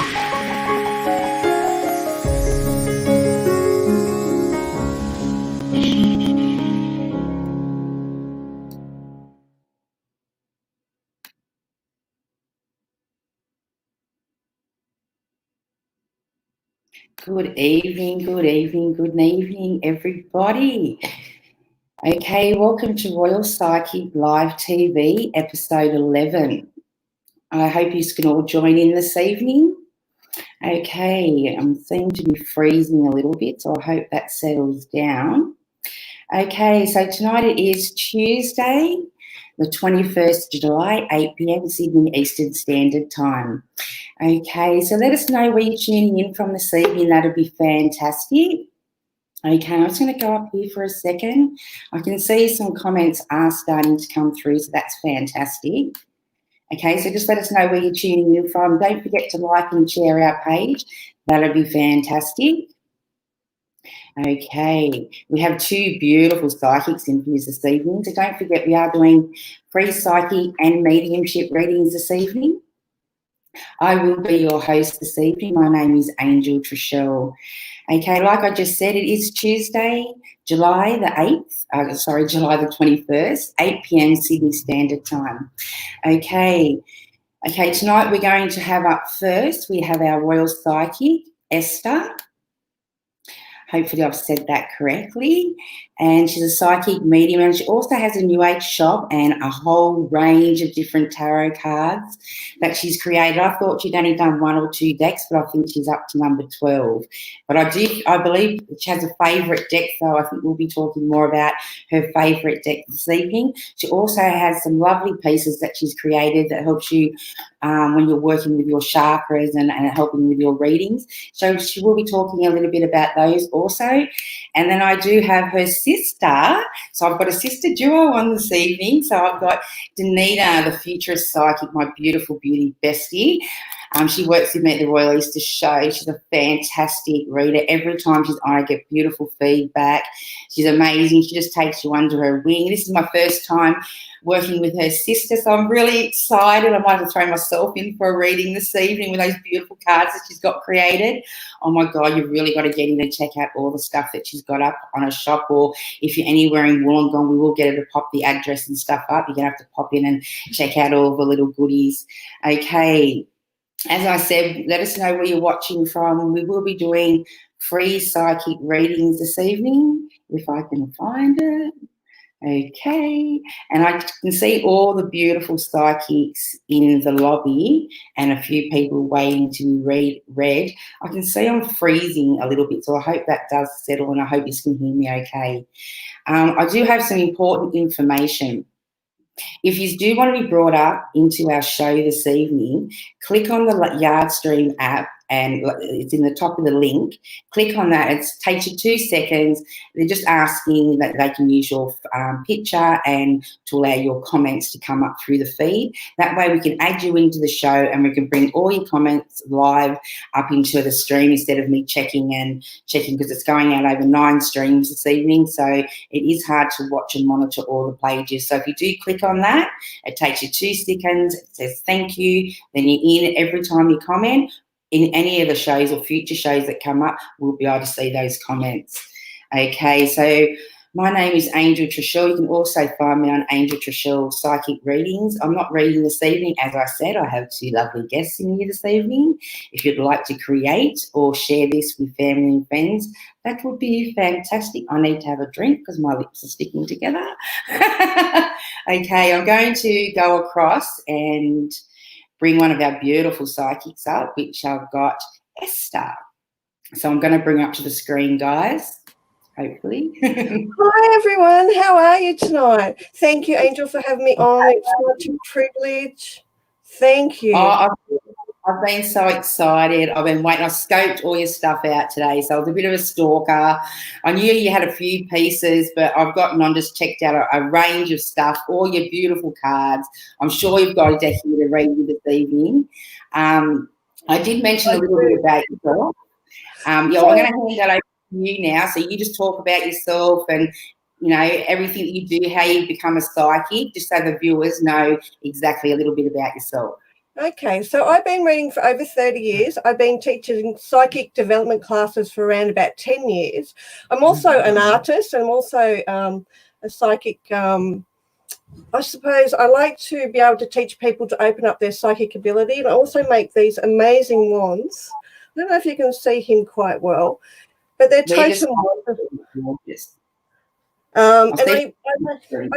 Good evening, everybody. Okay, welcome to Royal Psychic Live TV, episode 11. I hope you can all join in this evening. Okay, I seem to be freezing a little bit, so I hope that settles down. Okay, so tonight it is Tuesday, the 21st of July, 8 p.m. Sydney Eastern Standard Time. Okay, so let us know where you're tuning in from this evening. That'd be fantastic. Okay, I'm just going to go up here for a second. I can see some comments are starting to come through, so that's fantastic. Okay, so just let us know where you're tuning in from. Don't forget to like and share our page. That'd be fantastic. Okay, we have two beautiful psychics in here this evening, so don't forget we are doing free psychic and mediumship readings this evening. I will be your host this evening. My name is Angel Trishelle. Okay, like I just said, it is Tuesday, July the 21st, 8 p.m. Sydney Standard Time. Okay, tonight we're going to have up first, we have our Royal Psychic, Esther. Hopefully I've said that correctly. And she's a psychic medium, and she also has a New Age shop and a whole range of different tarot cards that she's created. I thought she'd only done one or two decks, but I think she's up to number 12. But I believe she has a favourite deck, so I think we'll be talking more about her favourite deck this evening. She also has some lovely pieces that she's created that helps you when you're working with your chakras and helping with your readings. So she will be talking a little bit about those also. And then I do have her sister. So I've got a sister duo on this evening. So I've got Danita, the futurist psychic, my beautiful beauty bestie. She works with me at the Royal Easter Show. She's a fantastic reader. Every time she's on, I get beautiful feedback. She's amazing. She just takes you under her wing. This is my first time working with her sister, so I'm really excited. I might have to throw myself in for a reading this evening with those beautiful cards that she's got created. Oh my God, you've really got to get in and check out all the stuff that she's got up on her shop, or if you're anywhere in Wollongong, we will get her to pop the address and stuff up. You're going to have to pop in and check out all the little goodies. Okay, as I said, let us know where you're watching from. We will be doing free psychic readings this evening, if I can find it. Okay, and I can see all the beautiful psychics in the lobby and a few people waiting to be read. I can see I'm freezing a little bit, so I hope that does settle, and I hope you can hear me okay. I do have some important information. If you do want to be brought up into our show this evening, click on the Yardstream app, and it's in the top of the link. Click on that. It takes you 2 seconds. They're just asking that they can use your picture and to allow your comments to come up through the feed. That way we can add you into the show, and we can bring all your comments live up into the stream instead of me checking, because it's going out over 9 streams this evening. So it is hard to watch and monitor all the pages. So if you do click on that, it takes you 2 seconds. It says thank you. Then you're in. Every time you comment in any of the shows or future shows that come up, we'll be able to see those comments. Okay, so my name is Angel Trishelle. You can also find me on Angel Trishelle Psychic Readings. I'm not reading this evening. As I said, I have 2 lovely guests in here this evening. If you'd like to create or share this with family and friends, that would be fantastic. I need to have a drink because my lips are sticking together. Okay, I'm going to go across and bring one of our beautiful psychics up, which I've got Esther. So I'm going to bring up to the screen, guys, hopefully. Hi, everyone. How are you tonight? Thank you, Angel, for having me on. It's such a privilege. Thank you. I've been so excited. I've been waiting. I scoped all your stuff out today, so I was a bit of a stalker. I knew you had a few pieces, but I've gotten on, just checked out a range of stuff, all your beautiful cards. I'm sure you've got a deck here to read you this evening. I did mention a little bit about yourself. I'm going to hand that over to you now, so you just talk about yourself and, you know, everything that you do, how you become a psychic, just so the viewers know exactly a little bit about yourself. Okay, so I've been reading for over 30 years. I've been teaching psychic development classes for around about 10 years. I'm also an artist, and I'm also a psychic. I suppose I like to be able to teach people to open up their psychic ability, and I also make these amazing wands. I don't know if you can see him quite well, but they're totem wands. And I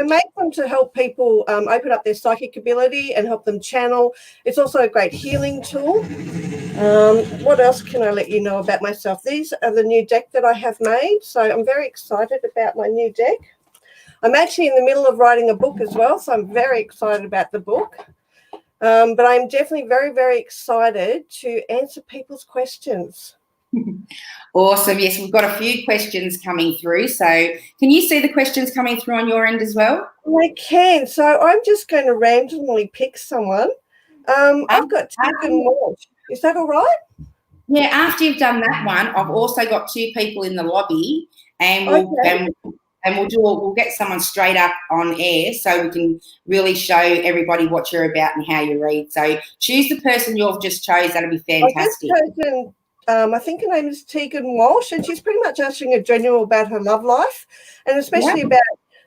make them to help people open up their psychic ability and help them channel. It's also a great healing tool. What else can I let you know about myself? These are the new deck that I have made. So I'm very excited about my new deck. I'm actually in the middle of writing a book as well, so I'm very excited about the book. But I'm definitely very, very excited to answer people's questions. Awesome. Yes, we've got a few questions coming through. So can you see the questions coming through on your end as well? I can. So I'm just going to randomly pick someone. I've got Tegan Walsh. Is that all right? Yeah, after you've done that one, I've also got 2 people in the lobby, and we'll get someone straight up on air so we can really show everybody what you're about and how you read. So choose the person you've just chose. That'll be fantastic. I think her name is Tegan Walsh, and she's pretty much asking a general about her love life, and especially about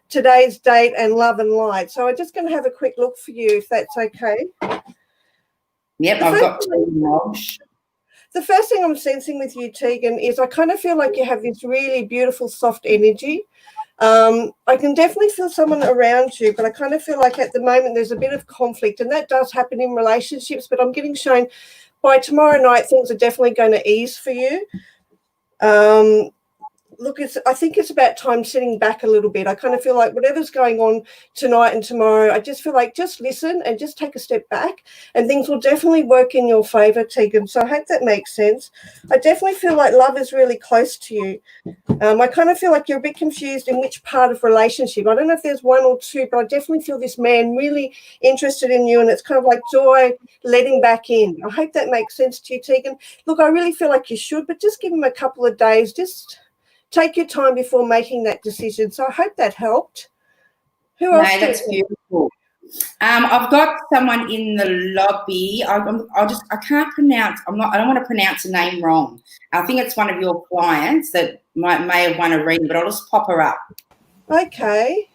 today's date and love and light. So I'm just going to have a quick look for you, if that's okay. Yep, I've got Tegan Walsh. The first thing I'm sensing with you, Tegan, is I kind of feel like you have this really beautiful, soft energy. I can definitely feel someone around you, but I kind of feel like at the moment there's a bit of conflict, and that does happen in relationships, but I'm getting shown by tomorrow night things are definitely going to ease for you. Look, I think it's about time sitting back a little bit. I kind of feel like whatever's going on tonight and tomorrow, I just feel like just listen and just take a step back, and things will definitely work in your favour, Tegan. So I hope that makes sense. I definitely feel like love is really close to you. I kind of feel like you're a bit confused in which part of relationship. I don't know if there's one or two, but I definitely feel this man really interested in you, and it's kind of like joy letting back in. I hope that makes sense to you, Tegan. Look, I really feel like you should, but just give him a couple of days. Just take your time before making that decision. So I hope that helped. Who else? No, that's beautiful. I've got someone in the lobby. I can't pronounce. I don't want to pronounce a name wrong. I think it's one of your clients that may have won a reading, but I'll just pop her up. Okay.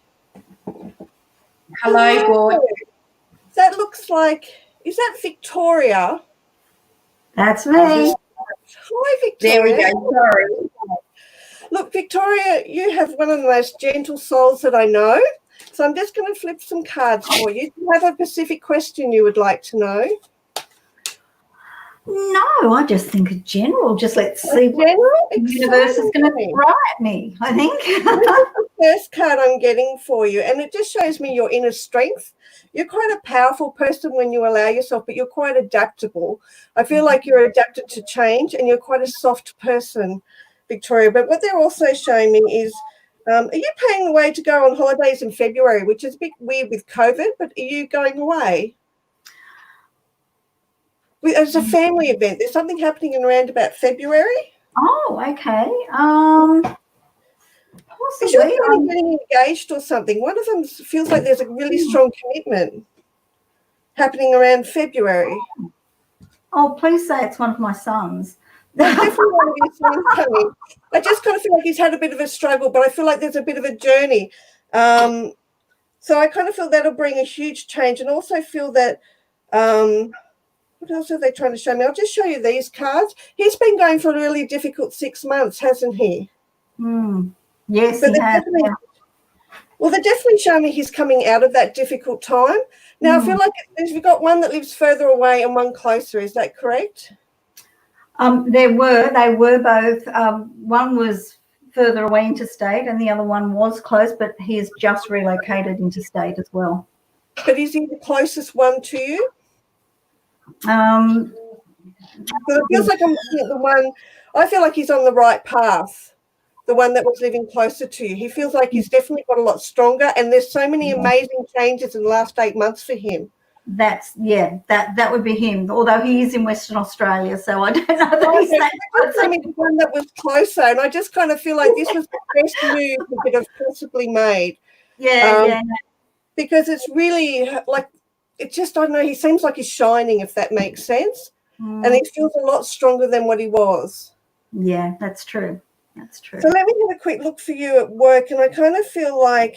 Hello, Gord. That looks like. Is that Victoria? That's me. Hi, Victoria. There we go. Sorry. Look, Victoria, you have one of the most gentle souls that I know. So I'm just going to flip some cards for you. Do you have a specific question you would like to know? No, I just think in general. Just let's see what the universe is going to throw at me, I think. This is the first card I'm getting for you, and it just shows me your inner strength. You're quite a powerful person when you allow yourself, but you're quite adaptable. I feel like you're adapted to change, and you're quite a soft person, Victoria. But what they're also showing me is, are you paying away to go on holidays in February, which is a bit weird with COVID, but are you going away? It's a family event. There's something happening in around about February. Oh, okay. Possibly. I'm getting engaged or something. One of them feels like there's a really strong commitment happening around February. Oh, please say it's one of my sons. There's definitely one of your sons coming. I just kind of feel like he's had a bit of a struggle, but I feel like there's a bit of a journey. So I kind of feel that'll bring a huge change, and also feel that what else are they trying to show me? I'll just show you these cards. He's been going for a really difficult 6 months, hasn't he? Yes, he has. Well, they're definitely showing me he's coming out of that difficult time. Now, I feel like we've got one that lives further away and one closer. Is that correct? They were both. One was further away interstate and the other one was close, but he has just relocated interstate as well. But is he the closest one to you? Um, But it feels like I'm looking at the one, I feel like he's on the right path, the one that was living closer to you. He feels like he's definitely got a lot stronger, and there's so many amazing changes in the last 8 months for him. That would be him, although he is in Western Australia, so I don't know that he's that close. I mean, the one that was closer, and I just kind of feel like this was the best move you could have possibly made. Yeah. Because it's really like it just, I don't know, he seems like he's shining, if that makes sense. And he feels a lot stronger than what he was. Yeah, that's true. That's true. So let me have a quick look for you at work. And I kind of feel like,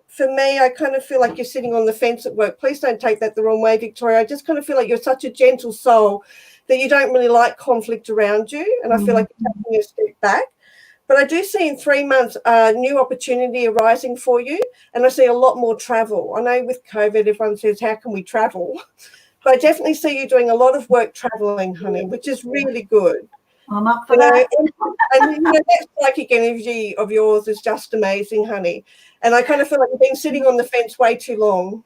for me, I kind of feel like you're sitting on the fence at work. Please don't take that the wrong way, Victoria. I just kind of feel like you're such a gentle soul that you don't really like conflict around you. And I feel like you're taking a step back. But I do see in 3 months a new opportunity arising for you. And I see a lot more travel. I know with COVID, everyone says, how can we travel? But I definitely see you doing a lot of work traveling, honey, which is really good. I'm up for that. And that psychic energy of yours is just amazing, honey. And I kind of feel like you've been sitting on the fence way too long.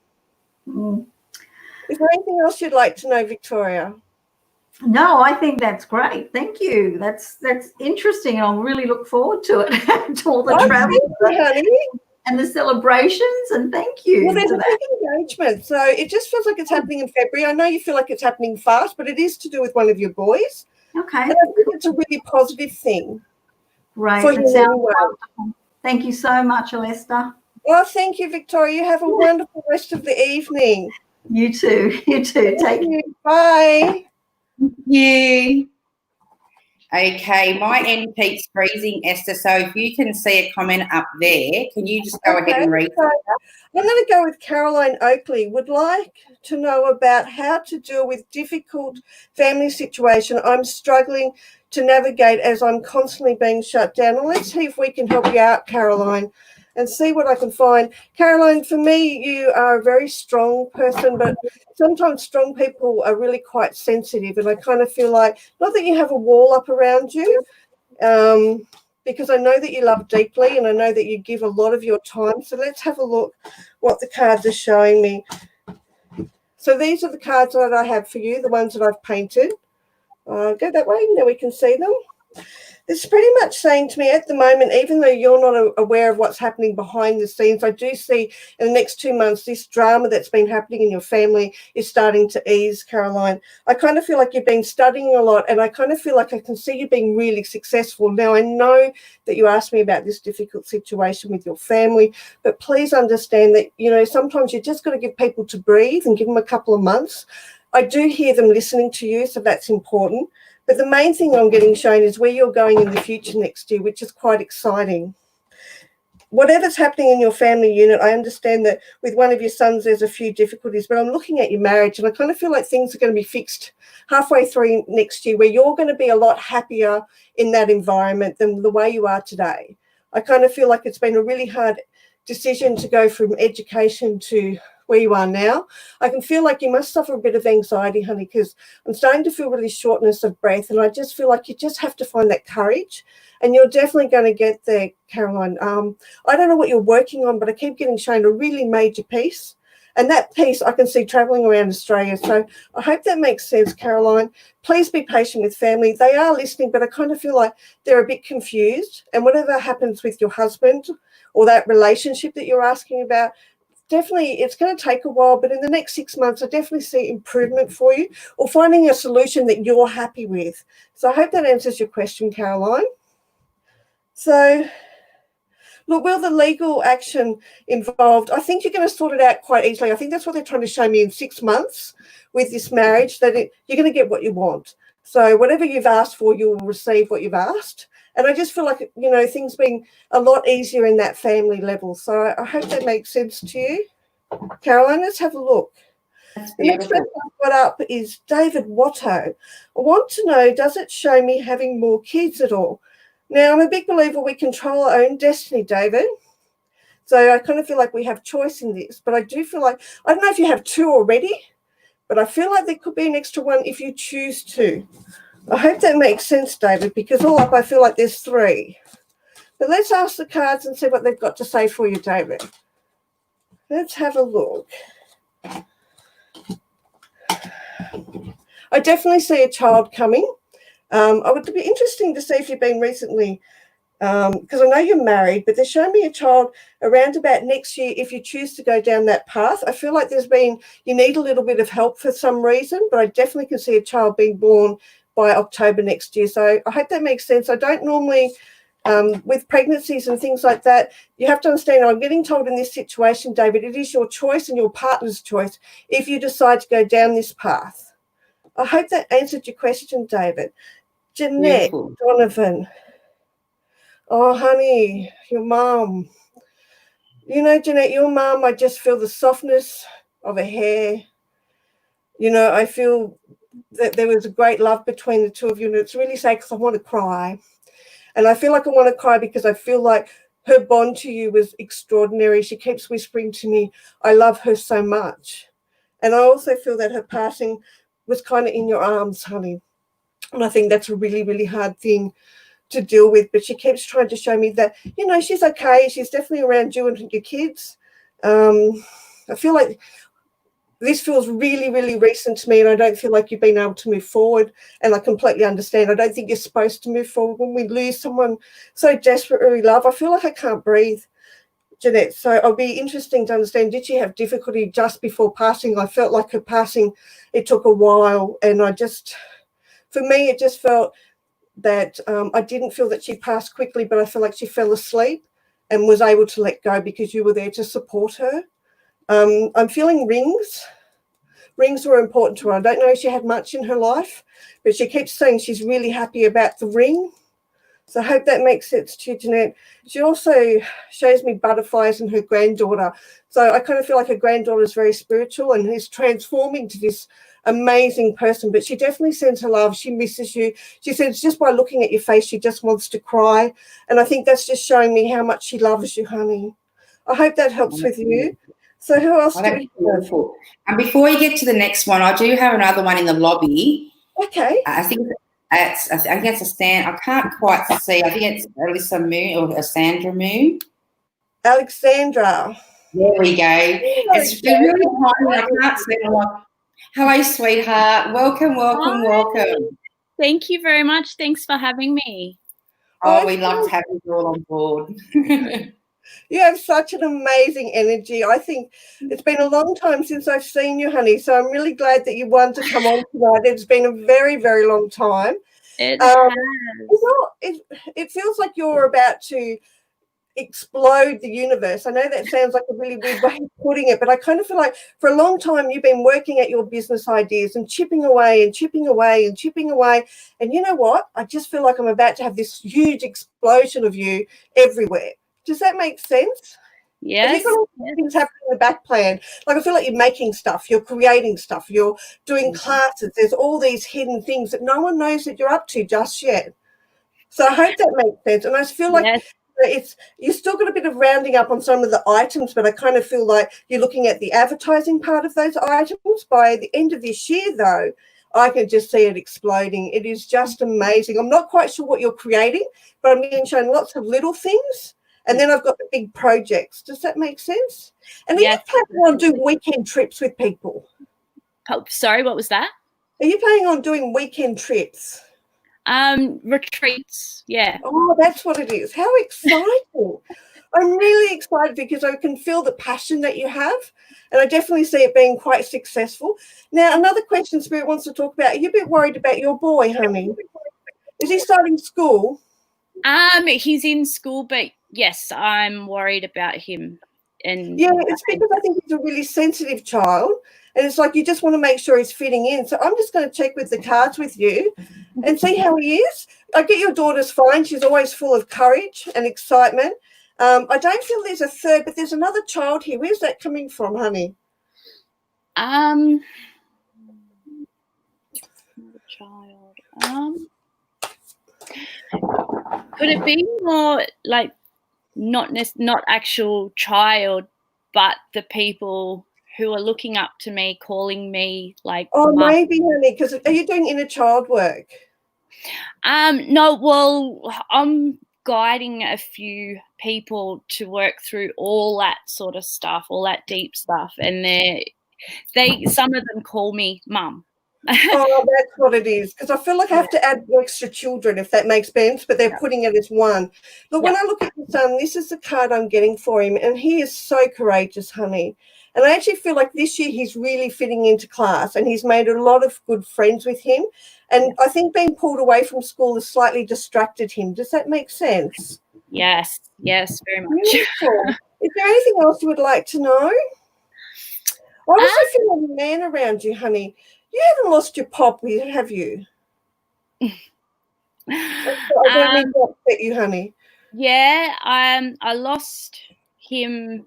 Is there anything else you'd like to know, Victoria? No, I think that's great. Thank you. That's interesting. I'll really look forward to it, to all the travel and the celebrations. And thank you. Well, there's a big engagement. So it just feels like it's happening in February. I know you feel like it's happening fast, but it is to do with one of your boys. Okay. And I think it's a really positive thing. Great. For you anyway. Thank you so much, Alesta. Well, thank you, Victoria. You have a wonderful rest of the evening. You too. You too. Take care. Bye. Thank you. Okay, my end keeps freezing, Esther. So if you can see a comment up there, can you just go ahead and read that? I'm going to go with Caroline Oakley. Would like to know about how to deal with difficult family situation I'm struggling to navigate as I'm constantly being shut down. Well, let's see if we can help you out, Caroline, and see what I can find. Caroline, for me, you are a very strong person, but sometimes strong people are really quite sensitive. And I kind of feel like, not that you have a wall up around you, because I know that you love deeply and I know that you give a lot of your time. So let's have a look what the cards are showing me. So these are the cards that I have for you, the ones that I've painted. Go that way, now we can see them. It's pretty much saying to me at the moment, even though you're not aware of what's happening behind the scenes, I do see in the next 2 months this drama that's been happening in your family is starting to ease, Caroline. I kind of feel like you've been studying a lot and I kind of feel like I can see you being really successful. Now, I know that you asked me about this difficult situation with your family, but please understand that, you know, sometimes you just got to give people to breathe and give them a couple of months. I do hear them listening to you, so that's important. But the main thing I'm getting shown is where you're going in the future next year, which is quite exciting. Whatever's happening in your family unit, I understand that with one of your sons there's a few difficulties, but I'm looking at your marriage and I kind of feel like things are going to be fixed halfway through next year where you're going to be a lot happier in that environment than the way you are today. I kind of feel like it's been a really hard decision to go from education to where you are now. I can feel like you must suffer a bit of anxiety, honey, because I'm starting to feel really shortness of breath and I just feel like you just have to find that courage and you're definitely going to get there, Caroline. I don't know what you're working on, but I keep getting shown a really major piece. And that piece I can see travelling around Australia. So I hope that makes sense, Caroline. Please be patient with family. They are listening, but I kind of feel like they're a bit confused. And whatever happens with your husband or that relationship that you're asking about, definitely it's going to take a while, but in the next 6 months, I definitely see improvement for you or finding a solution that you're happy with. So I hope that answers your question, Caroline. So, look, will the legal action involved, I think you're going to sort it out quite easily. I think that's what they're trying to show me in 6 months with this marriage, that you're going to get what you want. So whatever you've asked for, you'll receive what you've asked. And I just feel like, you know, things being a lot easier in that family level. So I hope that makes sense to you. Caroline, let's have a look. That's the next person I've got up is David Watto. I want to know, does it show me having more kids at all? Now, I'm a big believer we control our own destiny, David. So I kind of feel like we have choice in this. But I do feel like, I don't know if you have 2 already, but I feel like there could be an extra 1 if you choose to. I hope that makes sense, David, because all up I feel like there's 3. But let's ask the cards and see what they've got to say for you, David. Let's have a look. I definitely see a child coming. I would be interesting to see if you've been recently, because I know you're married, but they're showing me a child around about next year if you choose to go down that path. I feel like you need a little bit of help for some reason, but I definitely can see a child being born by October next year. So I hope that makes sense. I don't normally with pregnancies and things like that, you have to understand, I'm getting told in this situation, David, it is your choice and your partner's choice if you decide to go down this path. I hope that answered your question, David. Jeanette Donovan. Oh, honey, your mum. You know, Jeanette, your mum, I just feel the softness of her hair. You know, I feel that there was a great love between the two of you, and it's really sad because I want to cry. And I feel like I want to cry because I feel like her bond to you was extraordinary. She keeps whispering to me, I love her so much. And I also feel that her passing was kind of in your arms, honey. And I think that's a really, really hard thing to deal with. But she keeps trying to show me that, you know, she's okay. She's definitely around you and your kids. I feel like this feels really, really recent to me, and I don't feel like you've been able to move forward, and I completely understand. I don't think you're supposed to move forward when we lose someone so desperately love. I feel like I can't breathe, Jeanette. So it'll be interesting to understand, did she have difficulty just before passing? I felt like her passing, it took a while, and for me, it just felt that I didn't feel that she passed quickly, but I feel like she fell asleep and was able to let go because you were there to support her. I'm feeling rings. Rings were important to her. I don't know if she had much in her life, but she keeps saying she's really happy about the ring. So I hope that makes sense to you, Jeanette. She also shows me butterflies and her granddaughter. So I kind of feel like her granddaughter is very spiritual and is transforming to this amazing person. But she definitely sends her love. She misses you. She says just by looking at your face, she just wants to cry. And I think that's just showing me how much she loves you, honey. I hope that helps with you. So who else do we have? And before you get to the next one, I do have another one in the lobby. Okay. I think it's a stand. I can't quite see. I think it's Alyssa Moon or Sandra Moon. Alexandra. There we go. It's really tiny. I can't see. Hello, sweetheart. Welcome. Hi. Thank you very much. Thanks for having me. Oh, we love to have you all on board. You have such an amazing energy. I think it's been a long time since I've seen you, honey. So I'm really glad that you wanted to come on tonight. It's been a very, very long time. It has. It feels like you're about to explode the universe. I know that sounds like a really weird way of putting it, but I kind of feel like for a long time you've been working at your business ideas and chipping away and chipping away and chipping away. And you know what? I just feel like I'm about to have this huge explosion of you everywhere. Does that make sense? Yes. Have you got all these things happening in the back plan? Like I feel like you're making stuff, you're creating stuff, you're doing classes. There's all these hidden things that no one knows that you're up to just yet. So I hope that makes sense. And I feel like you're still got a bit of rounding up on some of the items, but I kind of feel like you're looking at the advertising part of those items. By the end of this year, though, I can just see it exploding. It is just amazing. I'm not quite sure what you're creating, but I'm being shown lots of little things. And then I've got the big projects. Does that make sense? And are you planning on doing weekend trips with people? Oh, sorry, what was that? Are you planning on doing weekend trips? Retreats, yeah. Oh, that's what it is. How exciting. I'm really excited because I can feel the passion that you have, and I definitely see it being quite successful. Now, another question Spirit wants to talk about. Are you a bit worried about your boy, honey? Is he starting school? He's in school, but yes, I'm worried about him. And yeah, it's because I think he's a really sensitive child, and it's like you just want to make sure he's fitting in. So I'm just going to check with the cards with you and see how he is. I get your daughter's fine. She's always full of courage and excitement. I don't feel there's a third, but there's another child here. Where's that coming from, honey? Another child. Could it be more like not actual child, but the people who are looking up to me, calling me like mum? Maybe, honey, because are you doing inner child work? No, well, I'm guiding a few people to work through all that sort of stuff, all that deep stuff, and they some of them call me mum. Oh, that's what it is. Because I feel like I have to add extra children, if that makes sense, but they're putting it as one. But when I look at your son, this is the card I'm getting for him, and he is so courageous, honey. And I actually feel like this year he's really fitting into class, and he's made a lot of good friends with him. And I think being pulled away from school has slightly distracted him. Does that make sense? Yes, very much. Beautiful. Is there anything else you would like to know? I also feel a man around you, honey. You haven't lost your pop, have you? I don't mean to upset you, honey. Yeah, I lost him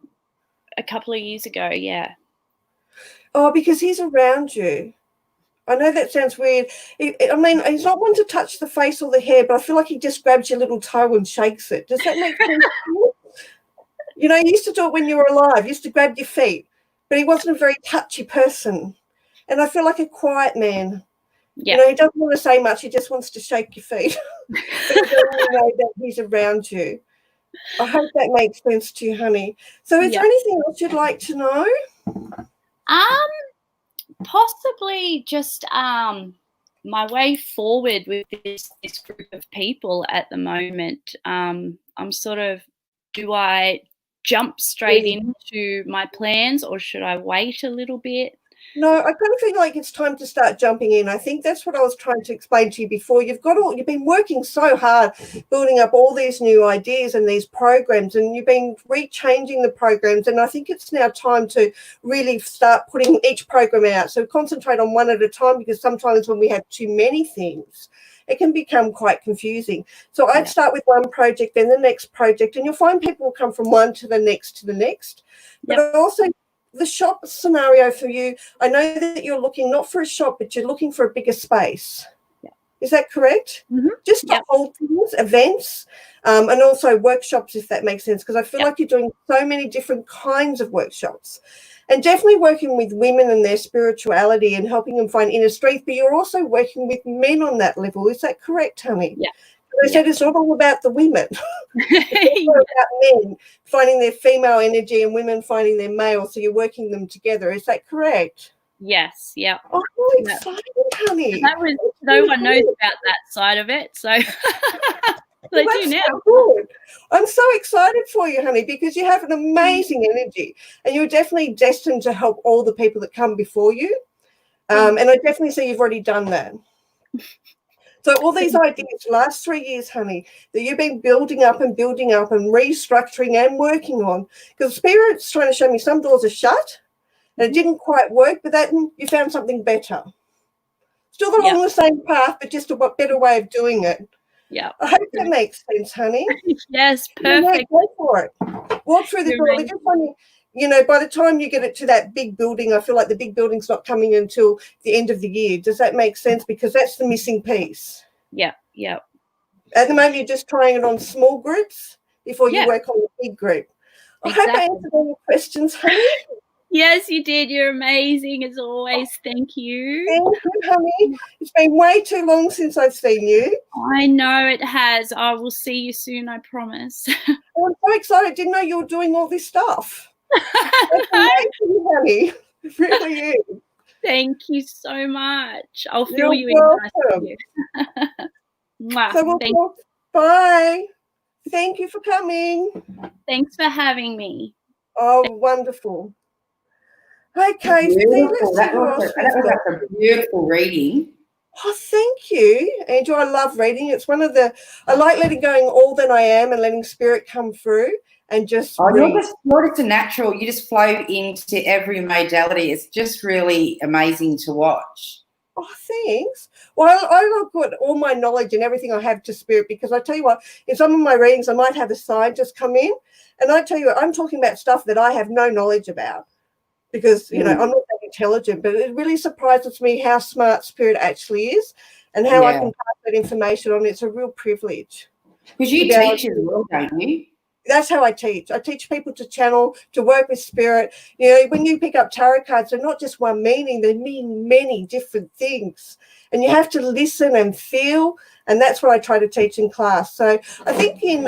a couple of years ago, yeah. Oh, because he's around you. I know that sounds weird. I mean, he's not one to touch the face or the hair, but I feel like he just grabs your little toe and shakes it. Does that make sense to you? You know, he used to do it when you were alive. He used to grab your feet, but he wasn't a very touchy person. And I feel like a quiet man. Yeah. You know, he doesn't want to say much. He just wants to shake your feet. But you know that he's around you. I hope that makes sense to you, honey. So is there anything else you'd like to know? Possibly just my way forward with this group of people at the moment. I'm sort of, do I jump straight into my plans, or should I wait a little bit? No, I kind of feel like it's time to start jumping in. I think that's what I was trying to explain to you before. You've been working so hard building up all these new ideas and these programs, and you've been rechanging the programs. And I think it's now time to really start putting each program out. So concentrate on one at a time, because sometimes when we have too many things, it can become quite confusing. So I'd start with one project, then the next project, and you'll find people will come from one to the next to the next. But also, the shop scenario for you, I know that you're looking not for a shop, but you're looking for a bigger space. Is that correct? Just to hold things, events, and also workshops, if that makes sense, because I feel like you're doing so many different kinds of workshops, and definitely working with women and their spirituality and helping them find inner strength, but you're also working with men on that level. Is that correct, honey? Yeah. I said it's not all about the women. It's all about men finding their female energy and women finding their male, so you're working them together. Is that correct? Yes, yeah. Oh, I'm excited, honey. No one knows about that side of it, so they do now. So good. I'm so excited for you, honey, because you have an amazing energy, and you're definitely destined to help all the people that come before you. And I definitely see you've already done that. So all these ideas, the last 3 years, honey, that you've been building up and restructuring and working on, because Spirit's trying to show me some doors are shut and it didn't quite work, but that you found something better. Still along the same path, but just a better way of doing it. Yeah. I hope that makes sense, honey. Yes, perfect. Go for it. Walk through the door. Just funny. You know, by the time you get it to that big building, I feel like the big building's not coming until the end of the year. Does that make sense? Because that's the missing piece. Yeah. At the moment, you're just trying it on small groups before you work on the big group. I hope I answered all your questions, honey. Yes, you did. You're amazing as always. Thank you. Thank you, honey. It's been way too long since I've seen you. I know it has. I will see you soon, I promise. Oh, I'm so excited. Didn't know you were doing all this stuff. That's amazing, honey. It really is. Thank you so much. I'll fill you welcome. in. Wow. So bye. Thank you for coming. Thanks for having me. Oh, wonderful. Okay. Beautiful. That was a beautiful reading. Oh, thank you, Angel. I love reading. It's one of I like letting going all that I am and letting spirit come through and just you're just a natural. You just flow into every modality. It's just really amazing to watch. Oh, thanks. Well, I put all my knowledge and everything I have to spirit, because I tell you what, in some of my readings, I might have a scientist come in, and I tell you what, I'm talking about stuff that I have no knowledge about, because, you know, I'm not that intelligent, but it really surprises me how smart spirit actually is and how I can pass that information on. It's a real privilege. Because you teach as well, don't you? That's how I teach. I teach people to channel, to work with spirit. You know, when you pick up tarot cards, they're not just one meaning. They mean many different things. And you have to listen and feel. And that's what I try to teach in class. So I think in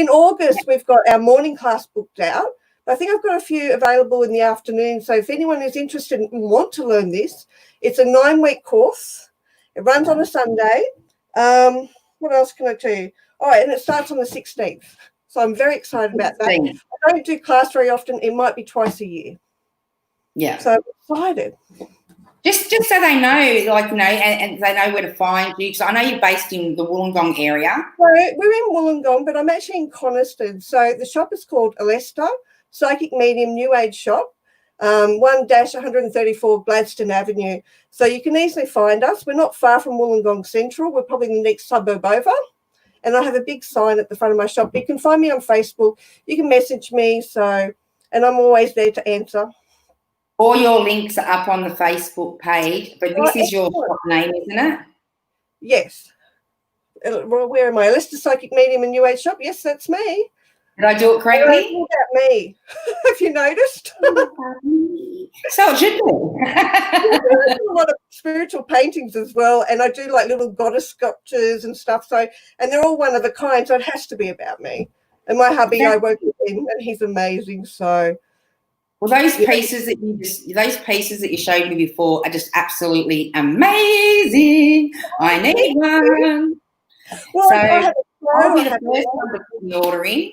August, we've got our morning class booked out. I think I've got a few available in the afternoon. So if anyone is interested and want to learn this, it's a 9-week course. It runs on a Sunday. What else can I tell you? Oh, and it starts on the 16th. So I'm very excited about that. I don't do class very often. It might be twice a year. Yeah. So I'm excited. Just so they know, like, you know, and they know where to find you. Because I know you're based in the Wollongong area. So we're in Wollongong, but I'm actually in Coniston. So the shop is called Alesta Psychic Medium New Age Shop, 1-134 Gladstone Avenue. So you can easily find us. We're not far from Wollongong Central. We're probably the next suburb over. And I have a big sign at the front of my shop. You can find me on Facebook. You can message me. And I'm always there to answer. All your links are up on the Facebook page, but this is your shop name, isn't it? Yes. Where am I? Alesta Psychic Medium and New Age Shop. Yes, that's me. Did I do it correctly? It's all about me. Have you noticed? So it should be. I do a lot of spiritual paintings as well, and I do like little goddess sculptures and stuff. So, and they're all one of a kind, so it has to be about me. And my hubby, I work with him, and he's amazing. So, well, those pieces that you showed me before are just absolutely amazing. I need one. Well, so I'll be the first one to put the order in.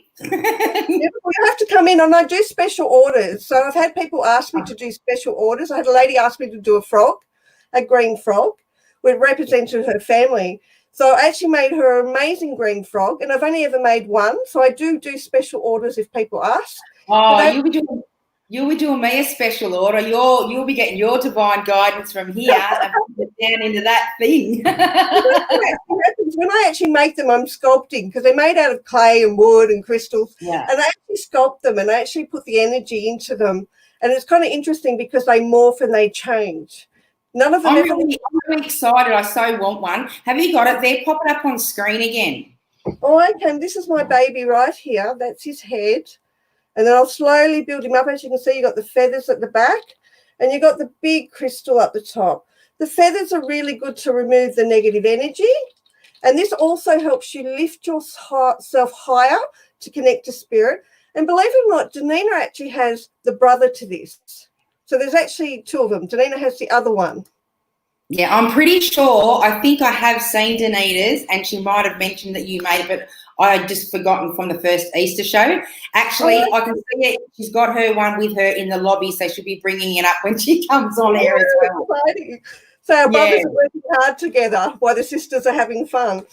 You have to come in, and I do special orders. So I've had people ask me to do special orders. I had a lady ask me to do a green frog, which represented her family. So I actually made her an amazing green frog, and I've only ever made one. So I do special orders if people ask. Oh, you'll be doing me a special order. You'll be getting your divine guidance from here and put it down into that thing. When I actually make them, I'm sculpting because they're made out of clay and wood and crystals. Yeah. And I actually sculpt them and I actually put the energy into them. And it's kind of interesting because they morph and they change. None of them. I'm really excited. I so want one. Have you got it there? Pop it up on screen again. Oh, okay. This is my baby right here. That's his head. And then I'll slowly build him up. As you can see, you've got the feathers at the back and you've got the big crystal at the top. The feathers are really good to remove the negative energy. And this also helps you lift yourself higher to connect to spirit. And believe it or not, Danina actually has the brother to this. So there's actually two of them. Danina has the other one. Yeah, I'm pretty sure. I think I have seen Danita's and she might have mentioned that you made it, but I had just forgotten from the first Easter show. Actually, I can see it. She's got her one with her in the lobby, so she'll be bringing it up when she comes on air as well. Exciting. So our brothers are working hard together while the sisters are having fun.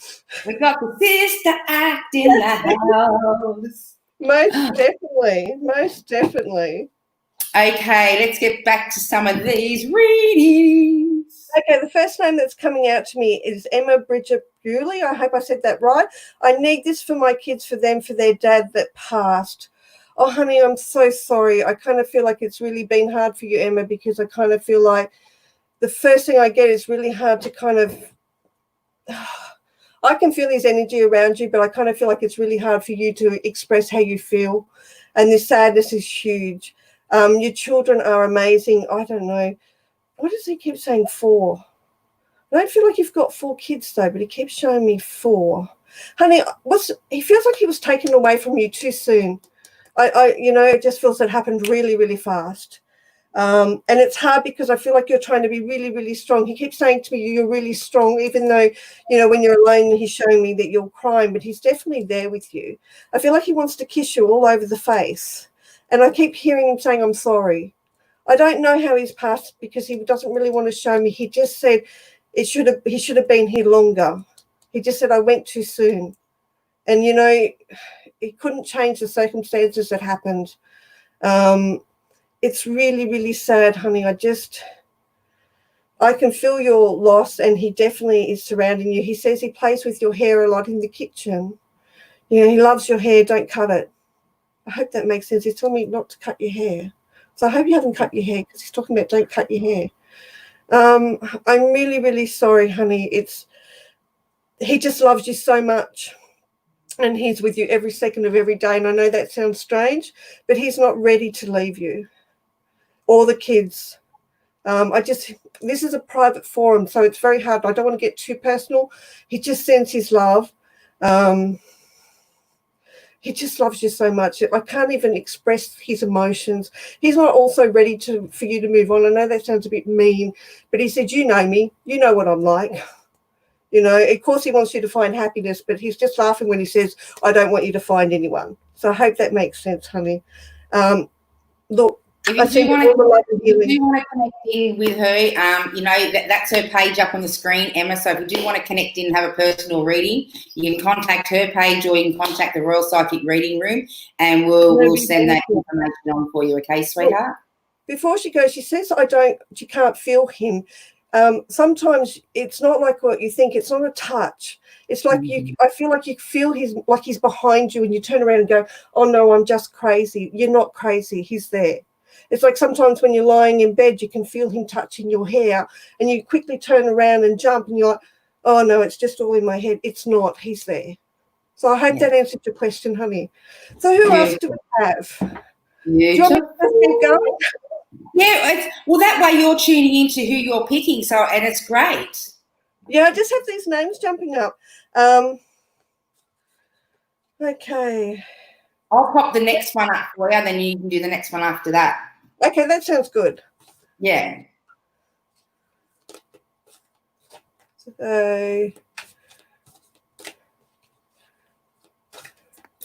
We've got the sister act in the house. Most definitely. Most definitely. Okay, let's get back to some of these readings. Okay, the first name that's coming out to me is Emma Bridget Bewley. I hope I said that right. I need this for my kids, for them, for their dad that passed. Oh, honey, I'm so sorry. I kind of feel like it's really been hard for you, Emma, because I kind of feel like the first thing I get is really hard to kind of, I can feel his energy around you, but I kind of feel like it's really hard for you to express how you feel. And this sadness is huge. Your children are amazing. I don't know. What does he keep saying? 4. I don't feel like you've got 4 kids though, but he keeps showing me 4. Honey, he feels like he was taken away from you too soon. It just feels it happened really, really fast. And it's hard because I feel like you're trying to be really, really strong. He keeps saying to me, you're really strong, even though, when you're alone, he's showing me that you're crying, but he's definitely there with you. I feel like he wants to kiss you all over the face. And I keep hearing him saying, I'm sorry. I don't know how he's passed because he doesn't really want to show me. He just said he should have been here longer. He just said, I went too soon. And, he couldn't change the circumstances that happened. It's really, really sad, honey. I can feel your loss, and he definitely is surrounding you. He says he plays with your hair a lot in the kitchen. He loves your hair. Don't cut it. I hope that makes sense. He's telling me not to cut your hair. So I hope you haven't cut your hair because he's talking about don't cut your hair. I'm really, really sorry, honey. He just loves you so much. And he's with you every second of every day. And I know that sounds strange, but he's not ready to leave you or the kids. This is a private forum, so it's very hard. I don't want to get too personal. He just sends his love. he just loves you so much. I can't even express his emotions. He's not also ready for you to move on. I know that sounds a bit mean, but he said, you know me, you know what I'm like. You know, of course he wants you to find happiness, but he's just laughing when he says, I don't want you to find anyone. So I hope that makes sense, honey. Look, if you do want to connect in with her, you know, that's her page up on the screen, Emma. So if you do want to connect in and have a personal reading, you can contact her page or you can contact the Royal Psychic Reading Room, and we'll send that information on for you. Okay, sweetheart? Before she goes, she says, she can't feel him. Sometimes it's not like what you think. It's not a touch. It's like I feel like you feel he's behind you, and you turn around and go, oh no, I'm just crazy. You're not crazy. He's there. It's like sometimes when you're lying in bed, you can feel him touching your hair, and you quickly turn around and jump, and you're like, oh no, it's just all in my head. It's not. He's there. So I hope that answered your question, honey. So who else do we have? Do you want me to keep going? Yeah, well, that way you're tuning into who you're picking, and it's great. Yeah, I just have these names jumping up. Okay. I'll pop the next one up for you, and then you can do the next one after that. Okay, that sounds good. Yeah. So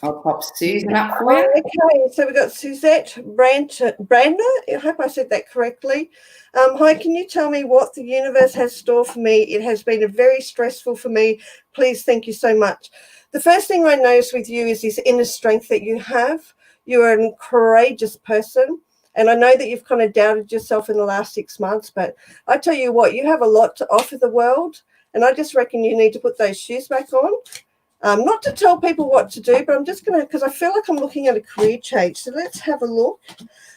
I'll pop Susan up for you. Okay, so we've got Suzette Brander. I hope I said that correctly. Hi, can you tell me what the universe has stored for me? It has been very stressful for me. Please, thank you so much. The first thing I notice with you is this inner strength that you have. You are a courageous person. And I know that you've kind of doubted yourself in the last 6 months, but I tell you what, you have a lot to offer the world. And I just reckon you need to put those shoes back on. Not to tell people what to do, but I'm just going to, because I feel like I'm looking at a career change. So let's have a look.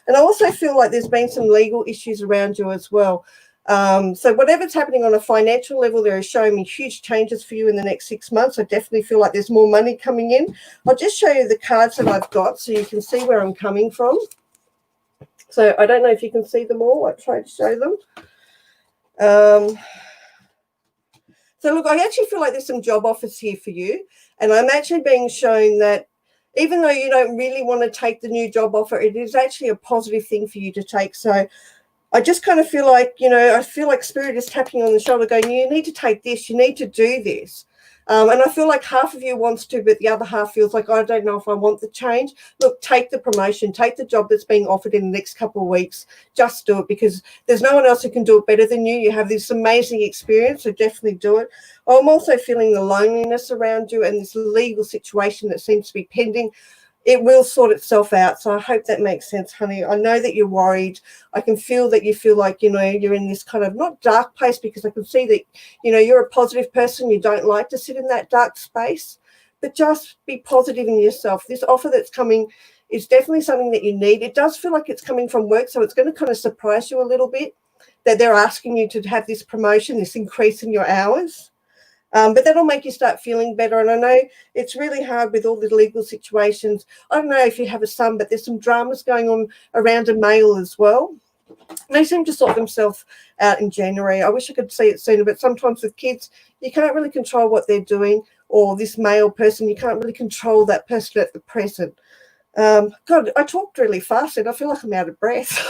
And I also feel like there's been some legal issues around you as well. So whatever's happening on a financial level, there is showing me huge changes for you in the next 6 months. I definitely feel like there's more money coming in. I'll just show you the cards that I've got so you can see where I'm coming from. So I don't know if you can see them all. I'll try to show them. So look, I actually feel like there's some job offers here for you. And I'm actually being shown that even though you don't really want to take the new job offer, it is actually a positive thing for you to take. So I just kind of feel like, you know, I feel like Spirit is tapping on the shoulder going, you need to take this, you need to do this. And I feel like half of you wants to, but the other half feels like, I don't know if I want the change. Look, take the promotion, take the job that's being offered in the next couple of weeks. Just do it, because there's no one else who can do it better than you. You have this amazing experience, so definitely do it. I'm also feeling the loneliness around you and this legal situation that seems to be pending. It will sort itself out. So I hope that makes sense, honey. I know that you're worried. I can feel that you feel like, you know, you're in this kind of not dark place, because I can see that, you know, you're a positive person. You don't like to sit in that dark space, but just be positive in yourself. This offer that's coming is definitely something that you need. It does feel like it's coming from work, so it's going to kind of surprise you a little bit that they're asking you to have this promotion, this increase in your hours. But that'll make you start feeling better. And I know it's really hard with all the legal situations. I don't know if you have a son, but there's some dramas going on around a male as well. They seem to sort themselves out in January. I wish I could see it sooner, but sometimes with kids, you can't really control what they're doing, or this male person, you can't really control that person at the present. God, I talked really fast and I feel like I'm out of breath.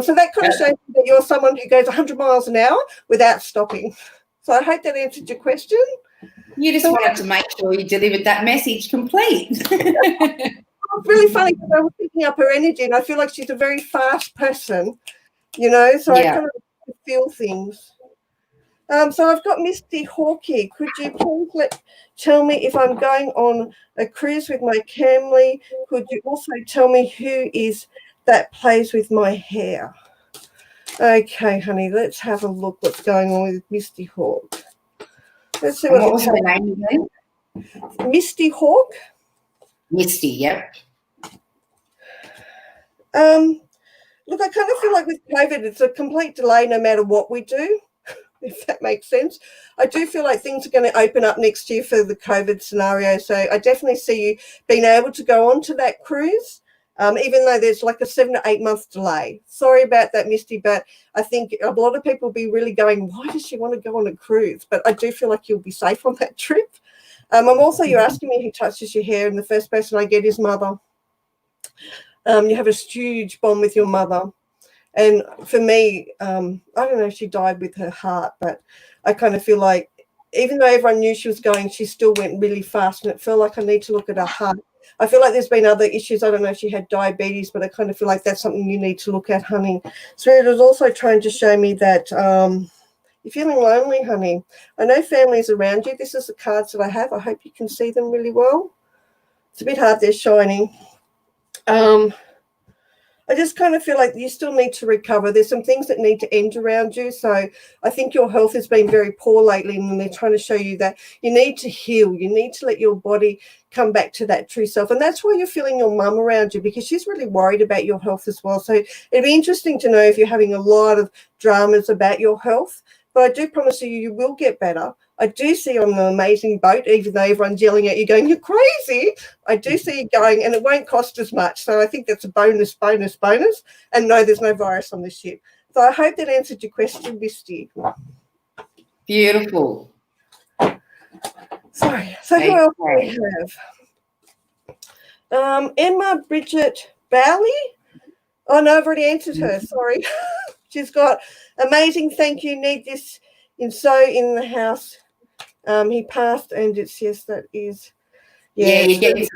So that kind of shows me that you're someone who goes 100 miles an hour without stopping. So I hope that answered your question. You just wanted to make sure you delivered that message complete. It's really funny because I was picking up her energy, and I feel like she's a very fast person, you know, so I kind of feel things. So I've got Misty Hawk here. Could you please tell me if I'm going on a cruise with my family? Could you also tell me who is that plays with my hair? Okay, honey, let's have a look what's going on with Misty Hawk. Let's see what was her name again? Misty Hawk. Misty, yep. Look, I kind of feel like with COVID, it's a complete delay no matter what we do, if that makes sense. I do feel like things are going to open up next year for the COVID scenario. So I definitely see you being able to go on to that cruise. Even though there's like a 7 to 8 month delay. Sorry about that, Misty, but I think a lot of people will be really going, why does she want to go on a cruise? But I do feel like you'll be safe on that trip. I'm also, you're asking me who touches your hair, and the first person I get is mother. You have a huge bond with your mother. And for me, I don't know if she died with her heart, but I kind of feel like even though everyone knew she was going, she still went really fast, and it felt like I need to look at her heart. I feel like there's been other issues. I don't know if she had diabetes, but I kind of feel like that's something you need to look at, honey. Spirit was also trying to show me that you're feeling lonely, honey. I know family's around you. This is the cards that I have. I hope you can see them really well. It's a bit hard, they're shining. I just kind of feel like you still need to recover. There's some things that need to end around you. So I think your health has been very poor lately, and they're trying to show you that you need to heal. You need to let your body come back to that true self. And that's why you're feeling your mum around you, because she's really worried about your health as well. So it'd be interesting to know if you're having a lot of dramas about your health. But I do promise you will get better. I do see you on an amazing boat, even though everyone's yelling at you going, you're crazy. I do see you going, and it won't cost as much. So I think that's a bonus. And no, there's no virus on the ship. So I hope that answered your question, Misty. Beautiful. Sorry. So who else do we have? Emma Bridget Bowley. Oh, no, I've already answered her. Sorry. She's got amazing, thank you, need this in the house. He passed, and it's, yes, that is. Yeah, you're getting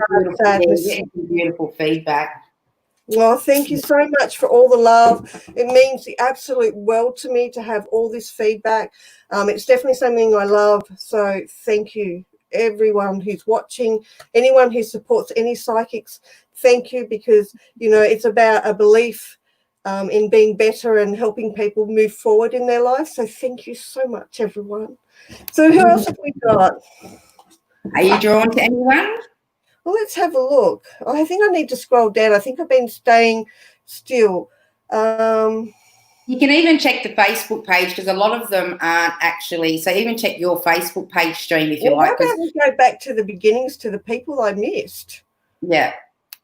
some beautiful feedback. Well, thank you so much for all the love. It means the absolute world to me to have all this feedback. It's definitely something I love. So thank you, everyone who's watching, anyone who supports any psychics. Thank you, because, you know, it's about a belief in being better and helping people move forward in their life. So thank you so much, everyone. So who else have we got? Are you drawn to anyone? Well, let's have a look. I think I need to scroll down. I think I've been staying still. You can even check the Facebook page, because a lot of them aren't actually. So even check your Facebook page stream if you like. How about we go back to the beginnings, to the people I missed? Yeah.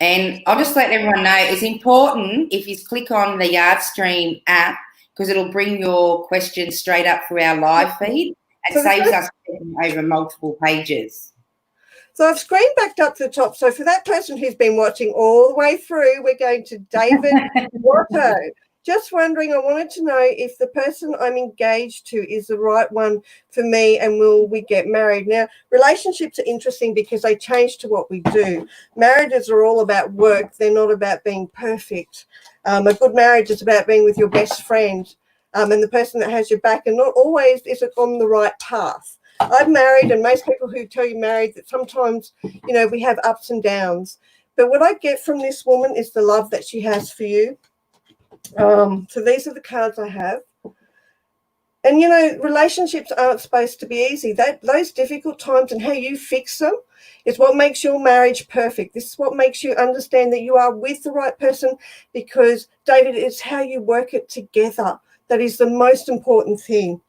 And I'll just let everyone know, it's important if you click on the Yardstream app, because it'll bring your questions straight up through our live feed. It saves us over multiple pages. So I've screen backed up to the top. So for that person who's been watching all the way through, we're going to David Watto. Just wondering, I wanted to know if the person I'm engaged to is the right one for me, and will we get married? Now, relationships are interesting because they change to what we do. Marriages are all about work. They're not about being perfect. A good marriage is about being with your best friend and the person that has your back, and not always is it on the right path. I've married, and most people who tell you married, that sometimes, you know, we have ups and downs. But what I get from this woman is the love that she has for you. So these are the cards I have. And, you know, relationships aren't supposed to be easy. Those difficult times and how you fix them is what makes your marriage perfect. This is what makes you understand that you are with the right person, because, David, it's how you work it together that is the most important thing.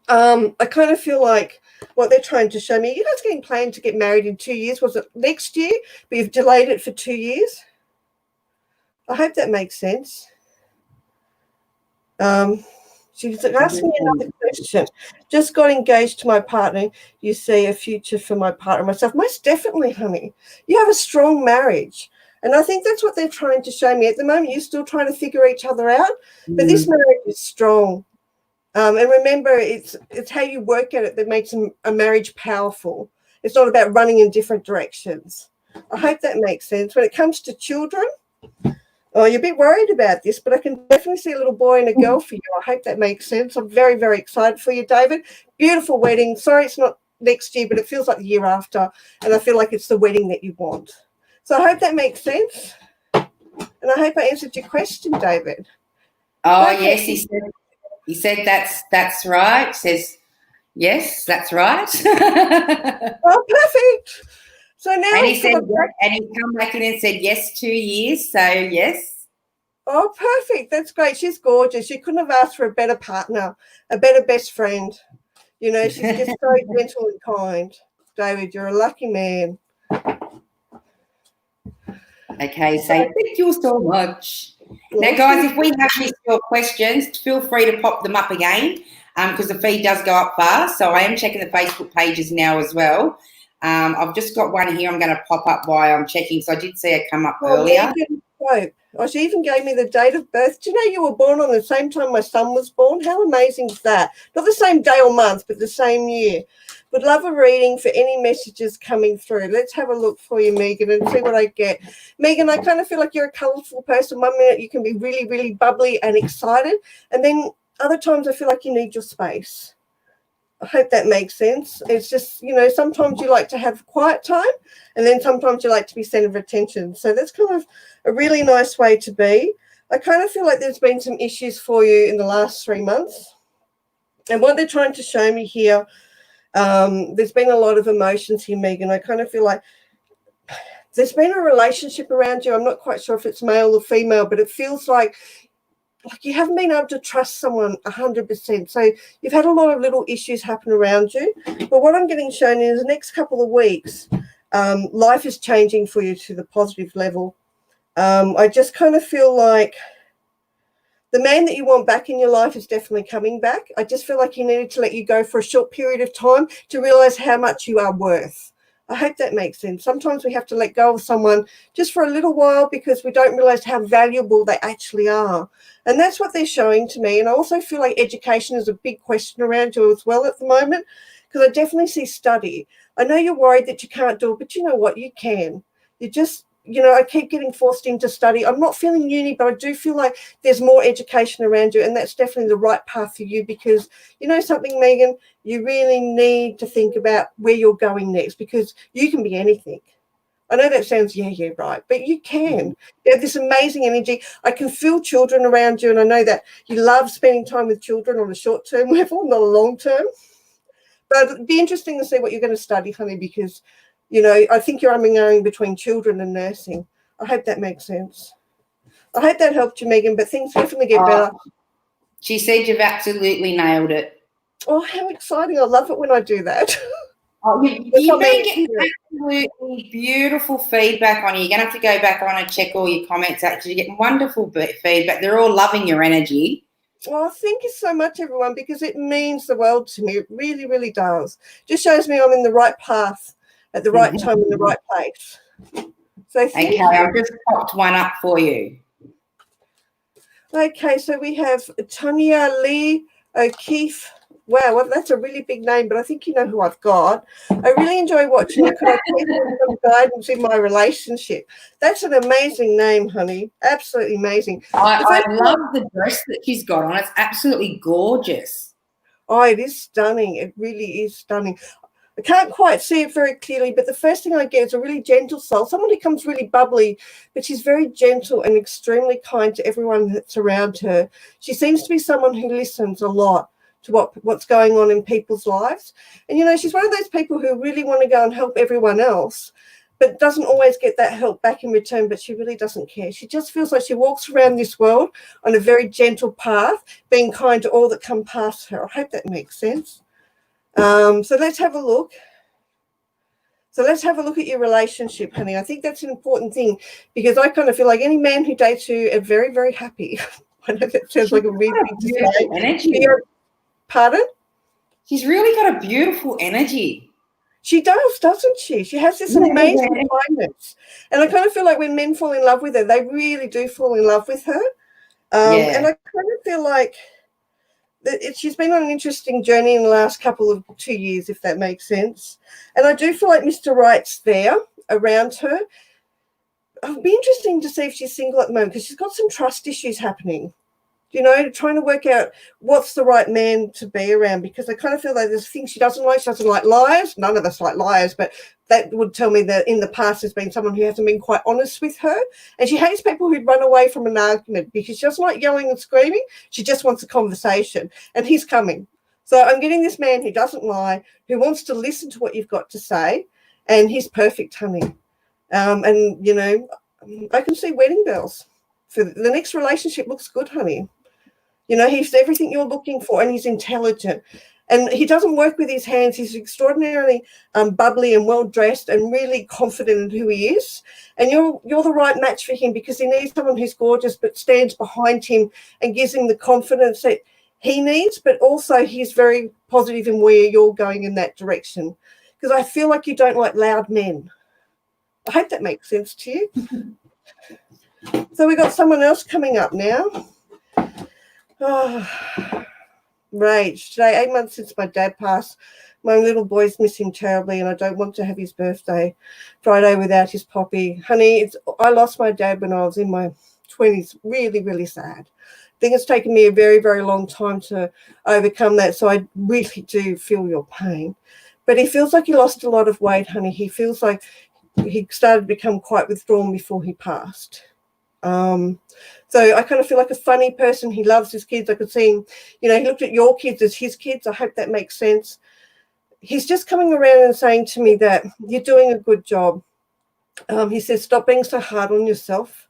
I kind of feel like what they're trying to show me, you guys getting planned to get married in 2 years. Was it next year? But you've delayed it for 2 years. I hope that makes sense. She's asking me another question. Just got engaged to my partner. You see a future for my partner and myself? Most definitely, honey. You have a strong marriage. And I think that's what they're trying to show me. At the moment, you're still trying to figure each other out. But this marriage is strong. And remember, it's how you work at it that makes a marriage powerful. It's not about running in different directions. I hope that makes sense. When it comes to children, oh, you're a bit worried about this, but I can definitely see a little boy and a girl for you. I hope that makes sense. I'm very, very excited for you, David. Beautiful wedding. Sorry it's not next year, but it feels like the year after, and I feel like it's the wedding that you want. So I hope that makes sense. And I hope I answered your question, David. Oh, yes, he said that's right. He says, yes, that's right. Oh, perfect. So now and he said, and he come back in and said yes 2 years. So yes. Oh, perfect. That's great. She's gorgeous. You couldn't have asked for a better partner, a better best friend. You know, she's just so gentle and kind. David, you're a lucky man. Okay, so thank you so much. Now, guys, if we have missed your questions, feel free to pop them up again. because the feed does go up fast. So I am checking the Facebook pages now as well. I've just got one here I'm going to pop up while I'm checking. So I did see it come up earlier. Megan Pope. Oh, she even gave me the date of birth. Do you know you were born on the same time my son was born? How amazing is that? Not the same day or month, but the same year. Would love a reading for any messages coming through. Let's have a look for you, Megan, and see what I get. Megan, I kind of feel like you're a colourful person. 1 minute you can be really, really bubbly and excited, and then other times I feel like you need your space. I hope that makes sense. It's just, you know, sometimes you like to have quiet time, and then sometimes you like to be centre of attention. So that's kind of a really nice way to be. I kind of feel like there's been some issues for you in the last 3 months. And what they're trying to show me here, there's been a lot of emotions here, Megan. I kind of feel like there's been a relationship around you. I'm not quite sure if it's male or female, but it feels like you haven't been able to trust someone 100%. So you've had a lot of little issues happen around you. But what I'm getting shown is the next couple of weeks, life is changing for you to the positive level. I just kind of feel like the man that you want back in your life is definitely coming back. I just feel like he needed to let you go for a short period of time to realize how much you are worth. I hope that makes sense. Sometimes we have to let go of someone just for a little while because we don't realize how valuable they actually are. And that's what they're showing to me. And I also feel like education is a big question around you as well at the moment, because I definitely see study. I know you're worried that you can't do it, but you know what? You can. You just, you know, I keep getting forced into study. I'm not feeling uni, but I do feel like there's more education around you, and that's definitely the right path for you because, you know something, Megan, you really need to think about where you're going next because you can be anything. I know that sounds, yeah, right, but you can. You have this amazing energy. I can feel children around you, and I know that you love spending time with children on a short-term level, not a long-term. But it'd be interesting to see what you're going to study, honey, because, you know, I think you're umming between children and nursing. I hope that makes sense. I hope that helped you, Megan, but things definitely get better. She said you've absolutely nailed it. Oh, how exciting. I love it when I do that. Oh, you've been getting absolutely beautiful feedback on you. You're going to have to go back on and check all your comments. Actually, you're getting wonderful feedback. They're all loving your energy. Well, thank you so much, everyone, because it means the world to me. It really, really does. Just shows me I'm in the right path at the right time in the right place. So thank you. I've just popped one up for you. Okay, so we have Tanya Lee O'Keefe. Wow, well, that's a really big name, but I think you know who I've got. I really enjoy watching it. Could I take some guidance in my relationship? That's an amazing name, honey. Absolutely amazing. I love the dress that she's got on. It's absolutely gorgeous. Oh, it is stunning. It really is stunning. I can't quite see it very clearly, but the first thing I get is a really gentle soul, someone who comes really bubbly, but she's very gentle and extremely kind to everyone that's around her. She seems to be someone who listens a lot to what's going on in people's lives. And, you know, she's one of those people who really want to go and help everyone else, but doesn't always get that help back in return, but she really doesn't care. She just feels like she walks around this world on a very gentle path, being kind to all that come past her. I hope that makes sense. So let's have a look. So let's have a look at your relationship, honey. I think that's an important thing because I kind of feel like any man who dates you are very, very happy. I know that sounds like a weird thing to say. Pardon? She's really got a beautiful energy. She does, doesn't she? She has this amazing kindness. And I kind of feel like when men fall in love with her, they really do fall in love with her. And I kind of feel like she's been on an interesting journey in the last couple of 2 years, if that makes sense. And I do feel like Mr. Right's there around her. It'll be interesting to see if she's single at the moment because she's got some trust issues happening. You know, trying to work out what's the right man to be around because I kind of feel like there's things she doesn't like. She doesn't like liars. None of us like liars, but that would tell me that in the past there's been someone who hasn't been quite honest with her. And she hates people who'd run away from an argument because she doesn't like yelling and screaming. She just wants a conversation. And he's coming. So I'm getting this man who doesn't lie, who wants to listen to what you've got to say, and he's perfect, honey. And, you know, I can see wedding bells. For the next relationship looks good, honey. You know, he's everything you're looking for, and he's intelligent. And he doesn't work with his hands. He's extraordinarily bubbly and well-dressed and really confident in who he is. And you're the right match for him because he needs someone who's gorgeous but stands behind him and gives him the confidence that he needs, but also he's very positive in where you're going in that direction. Because I feel like you don't like loud men. I hope that makes sense to you. So we've got someone else coming up now. Oh, rage. Today, 8 months since my dad passed. My little boys miss him terribly, and I don't want to have his birthday Friday without his poppy. Honey, I lost my dad when I was in my 20s. Really, really sad. I think it's taken me a very, very long time to overcome that, so I really do feel your pain. But he feels like he lost a lot of weight, honey. He feels like he started to become quite withdrawn before he passed. So I kind of feel like a funny person. He loves his kids. I could see him, he looked at your kids as his kids. I hope that makes sense. He's just coming around and saying to me that you're doing a good job. He says, stop being so hard on yourself.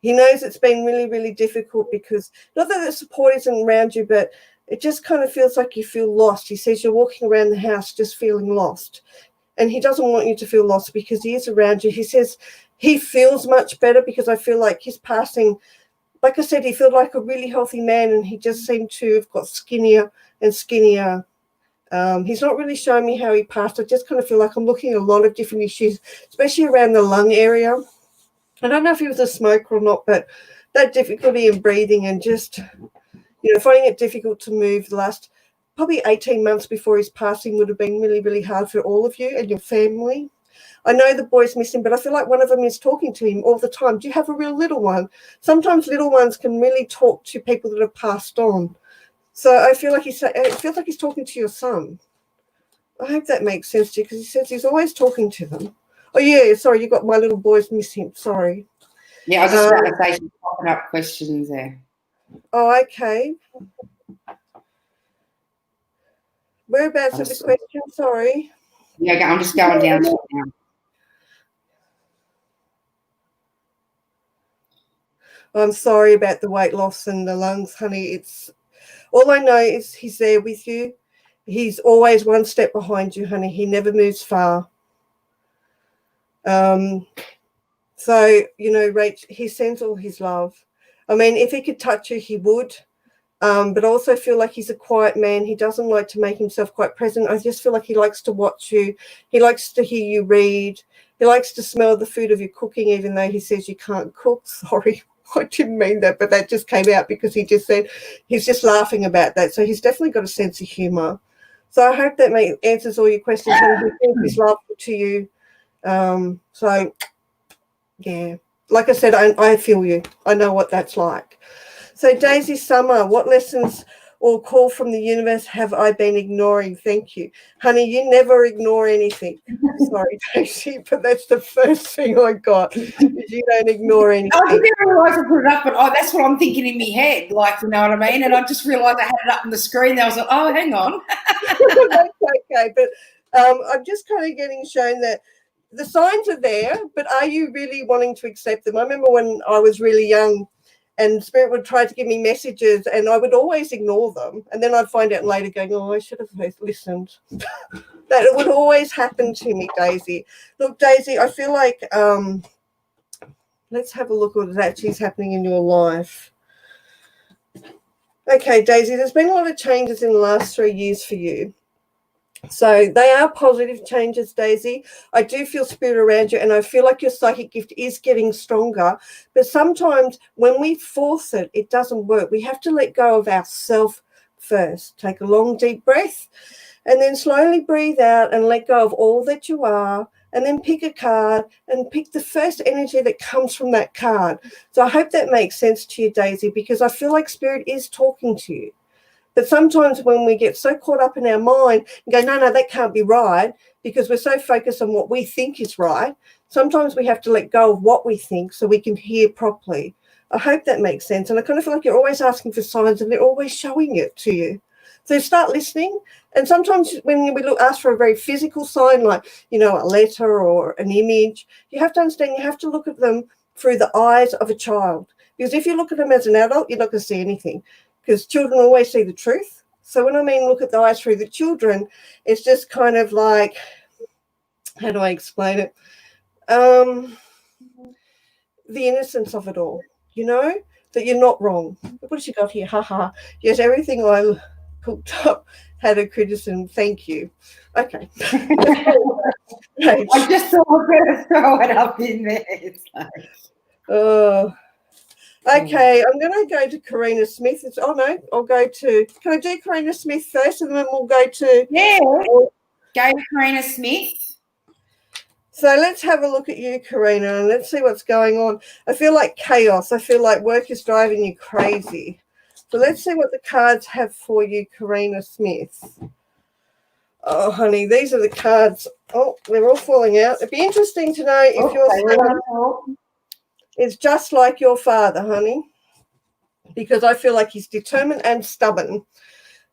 He knows it's been really, really difficult because not that the support isn't around you, but it just kind of feels like you feel lost. He says you're walking around the house just feeling lost. And he doesn't want you to feel lost because he is around you. He says he feels much better because I feel like his passing, like I said, he felt like a really healthy man and he just seemed to have got skinnier and skinnier. He's not really showing me how he passed. I just kind of feel like I'm looking at a lot of different issues, especially around the lung area. I don't know if he was a smoker or not, but that difficulty in breathing and just, finding it difficult to move the last probably 18 months before his passing would have been really, really hard for all of you and your family. I know the boys miss him, but I feel like one of them is talking to him all the time. Do you have a real little one? Sometimes little ones can really talk to people that have passed on. So I feel like it feels like he's talking to your son. I hope that makes sense to you because he says he's always talking to them. Oh, yeah, sorry, you got my little boys miss him. Sorry. Yeah, I was just about to say she's popping up questions there. Oh, okay. Whereabouts is the question? Sorry. Yeah, I'm just going down to it now. I'm sorry about the weight loss and the lungs, honey. It's all I know is he's there with you. He's always one step behind you, honey. He never moves far. So, Rach, he sends all his love. I mean, if he could touch you, he would. But I also feel like he's a quiet man. He doesn't like to make himself quite present. I just feel like he likes to watch you. He likes to hear you read. He likes to smell the food of your cooking, even though he says you can't cook. Sorry, I didn't mean that, but that just came out because he just said he's just laughing about that. So he's definitely got a sense of humour. So I hope that answers all your questions. And he thinks he's lovely to you. So, yeah, like I said, I feel you. I know what that's like. So, Daisy Summer, what lessons or call from the universe have I been ignoring? Thank you. Honey, you never ignore anything. Sorry, Daisy, but that's the first thing I got. Is you don't ignore anything. I didn't realise I put it up, but that's what I'm thinking in my head, like, you know what I mean? And I just realised I had it up on the screen. I was like, oh, hang on. That's okay, but I'm just kind of getting shown that the signs are there, but are you really wanting to accept them? I remember when I was really young and Spirit would try to give me messages and I would always ignore them. And then I'd find out later going, oh, I should have listened. That it would always happen to me, Daisy. Look, Daisy, I feel like let's have a look at what actually is happening in your life. Okay, Daisy, there's been a lot of changes in the last 3 years for you. So they are positive changes, Daisy. I do feel spirit around you and I feel like your psychic gift is getting stronger. But sometimes when we force it, it doesn't work. We have to let go of ourself first. Take a long, deep breath and then slowly breathe out and let go of all that you are. And then pick a card and pick the first energy that comes from that card. So I hope that makes sense to you, Daisy, because I feel like spirit is talking to you. But sometimes when we get so caught up in our mind and go, no, that can't be right, because we're so focused on what we think is right, sometimes we have to let go of what we think so we can hear properly. I hope that makes sense. And I kind of feel like you're always asking for signs and they're always showing it to you. So start listening. And sometimes when we ask for a very physical sign, like, a letter or an image, you have to understand you have to look at them through the eyes of a child. Because if you look at them as an adult, you're not going to see anything. Because children always see the truth. So when I mean look at the eyes through the children, it's just kind of like, how do I explain it? The innocence of it all, that you're not wrong. What has she got here? Ha ha. Yes, everything I cooked up had a criticism. Thank you. Okay. I just thought we're going to throw it up in there. It's like, okay, I'm going to go to Karina Smith. Oh, no, I'll go to, can I do Karina Smith first and then we'll go to... Yeah, go to Karina Smith. So let's have a look at you, Karina, and let's see what's going on. I feel like chaos. I feel like work is driving you crazy. So let's see what the cards have for you, Karina Smith. Oh, honey, these are the cards. Oh, they're all falling out. It'd be interesting to know if your son is just like your father, honey, because I feel like he's determined and stubborn.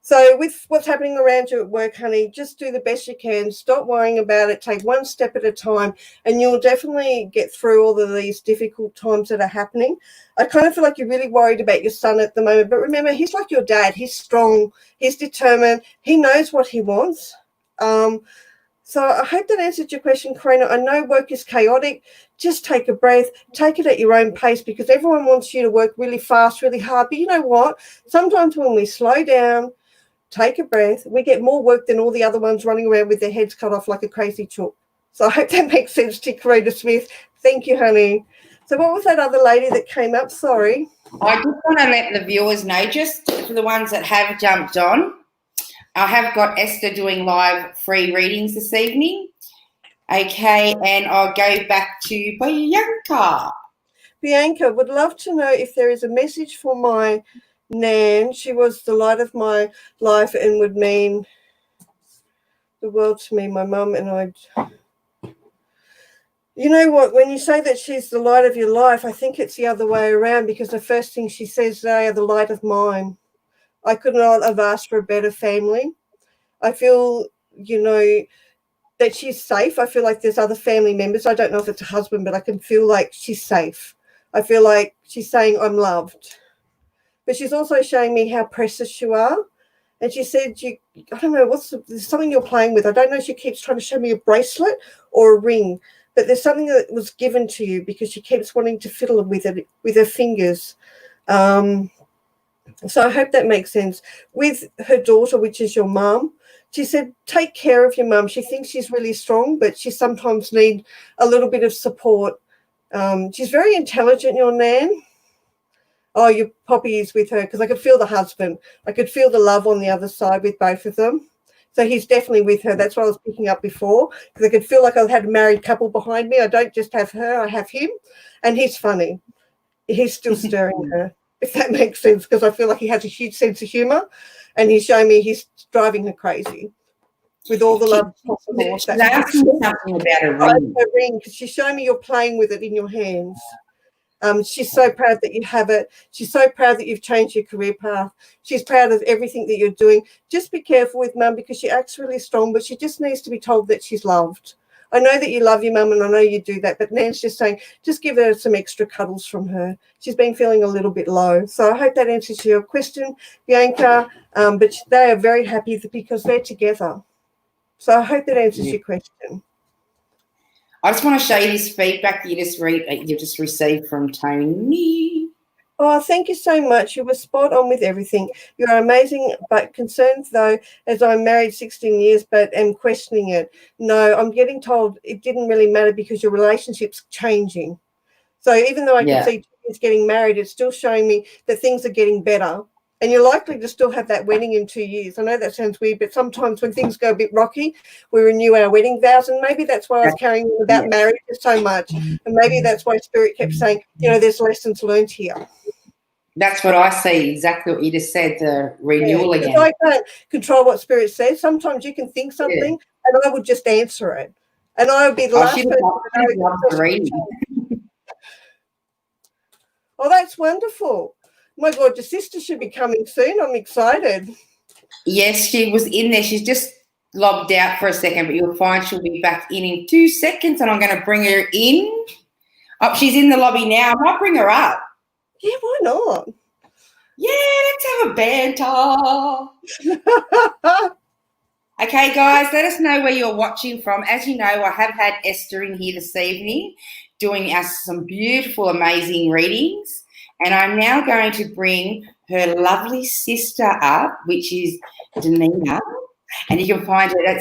So with what's happening around you at work, honey, just do the best you can. Stop worrying about it. Take one step at a time, and you'll definitely get through all of these difficult times that are happening. I kind of feel like you're really worried about your son at the moment, but remember, he's like your dad. He's strong. He's determined. He knows what he wants. So I hope that answered your question, Karina. I know work is chaotic. Just take a breath. Take it at your own pace, because everyone wants you to work really fast, really hard. But you know what? Sometimes when we slow down, take a breath, we get more work than all the other ones running around with their heads cut off like a crazy chook. So I hope that makes sense to Karina Smith. Thank you, honey. So what was that other lady that came up? Sorry. I just want to let the viewers know, just for the ones that have jumped on, I have got Esther doing live free readings this evening. Okay, and I'll go back to Bianca. Bianca, would love to know if there is a message for my Nan. She was the light of my life and would mean the world to me, my mum and I. You know what, when you say that she's the light of your life, I think it's the other way around, because the first thing she says, they are the light of mine. I could not have asked for a better family. I feel, you know, that she's safe. I feel like there's other family members. I don't know if it's a husband, but I can feel like she's safe. I feel like she's saying I'm loved. But she's also showing me how precious you are. And she said, I don't know, there's something you're playing with. I don't know if she keeps trying to show me a bracelet or a ring, but there's something that was given to you, because she keeps wanting to fiddle with it with her fingers. So I hope that makes sense. With her daughter, which is your mum, she said, take care of your mum. She thinks she's really strong, but she sometimes needs a little bit of support. She's very intelligent, your Nan. Oh, your Poppy is with her, because I could feel the husband. I could feel the love on the other side with both of them. So he's definitely with her. That's what I was picking up before, because I could feel like I had a married couple behind me. I don't just have her, I have him. And he's funny. He's still stirring her, if that makes sense, because I feel like he has a huge sense of humour, and he's showing me he's driving her crazy with all the love possible. She's asking something about a ring. A ring, because she's showing me you're playing with it in your hands. She's so proud that you have it. She's so proud that you've changed your career path. She's proud of everything that you're doing. Just be careful with mum, because she acts really strong, but she just needs to be told that she's loved. I know that you love your mum, and I know you do that, but Nan's just saying, just give her some extra cuddles from her. She's been feeling a little bit low. So I hope that answers your question, Bianca, but they are very happy because they're together. So I hope that answers your question. I just want to show you this feedback that you just received from Tony. Oh, thank you so much. You were spot on with everything. You are amazing, but concerned, though, as I'm married 16 years but am questioning it. No, I'm getting told it didn't really matter because your relationship's changing. So even though I can see he's getting married, it's still showing me that things are getting better. And you're likely to still have that wedding in 2 years. I know that sounds weird, but sometimes when things go a bit rocky, we renew our wedding vows. And maybe that's why I was carrying on about marriage so much. And maybe that's why Spirit kept saying, you know, there's lessons learned here. That's what I see, exactly what you just said, the renewal again. I can't control what Spirit says. Sometimes you can think something and I would just answer it. And I would be the last person to know. Oh, that's wonderful. My God, your sister should be coming soon. I'm excited. Yes, she was in there. She's just logged out for a second, but you'll find she'll be back in 2 seconds, and I'm going to bring her in. Oh, she's in the lobby now. I might bring her up. Yeah, why not? Yeah, let's have a banter. Okay, guys, let us know where you're watching from. As you know, I have had Esther in here this evening doing us some beautiful, amazing readings. And I'm now going to bring her lovely sister up, which is Danina. And you can find her,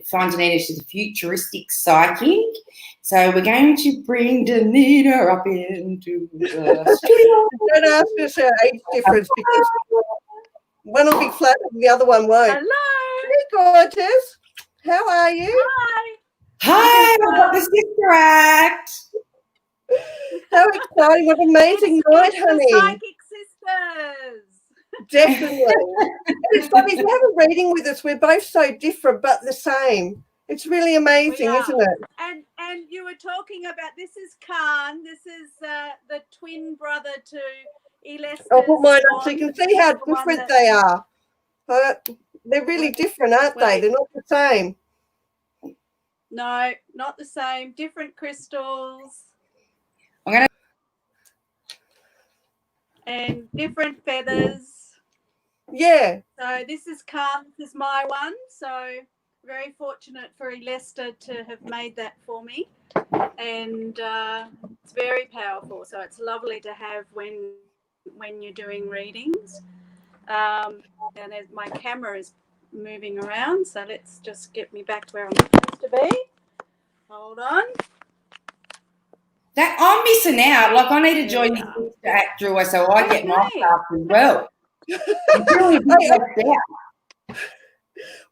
find Danina, she's a futuristic psychic. So we're going to bring Danina up into the studio. Don't ask us our age difference because one will be flat and the other one won't. Hello. Hey, gorgeous. How are you? Hi. Hi, I've got the Sister Act. How exciting. What an amazing night, The honey. Psychic Sisters. Definitely. It's funny, if you have a reading with us, we're both so different but the same. It's really amazing, We are. isn't it? And you were talking about, this is Khan. This is the twin brother to Elester. I'll put mine up so you can see how different they are. They're really different, aren't they? They're not the same. No, not the same. Different crystals. I'm gonna. And different feathers. Yeah. So this is Khan. This is my one. So very fortunate for Elester to have made that for me. And it's very powerful. So it's lovely to have when you're doing readings. And my camera is moving around, so let's just get me back to where I'm supposed to be. Hold on. That I'm missing out. Like I need to join this Sister Act, Drew, so I get my stuff as well. I'm really left out.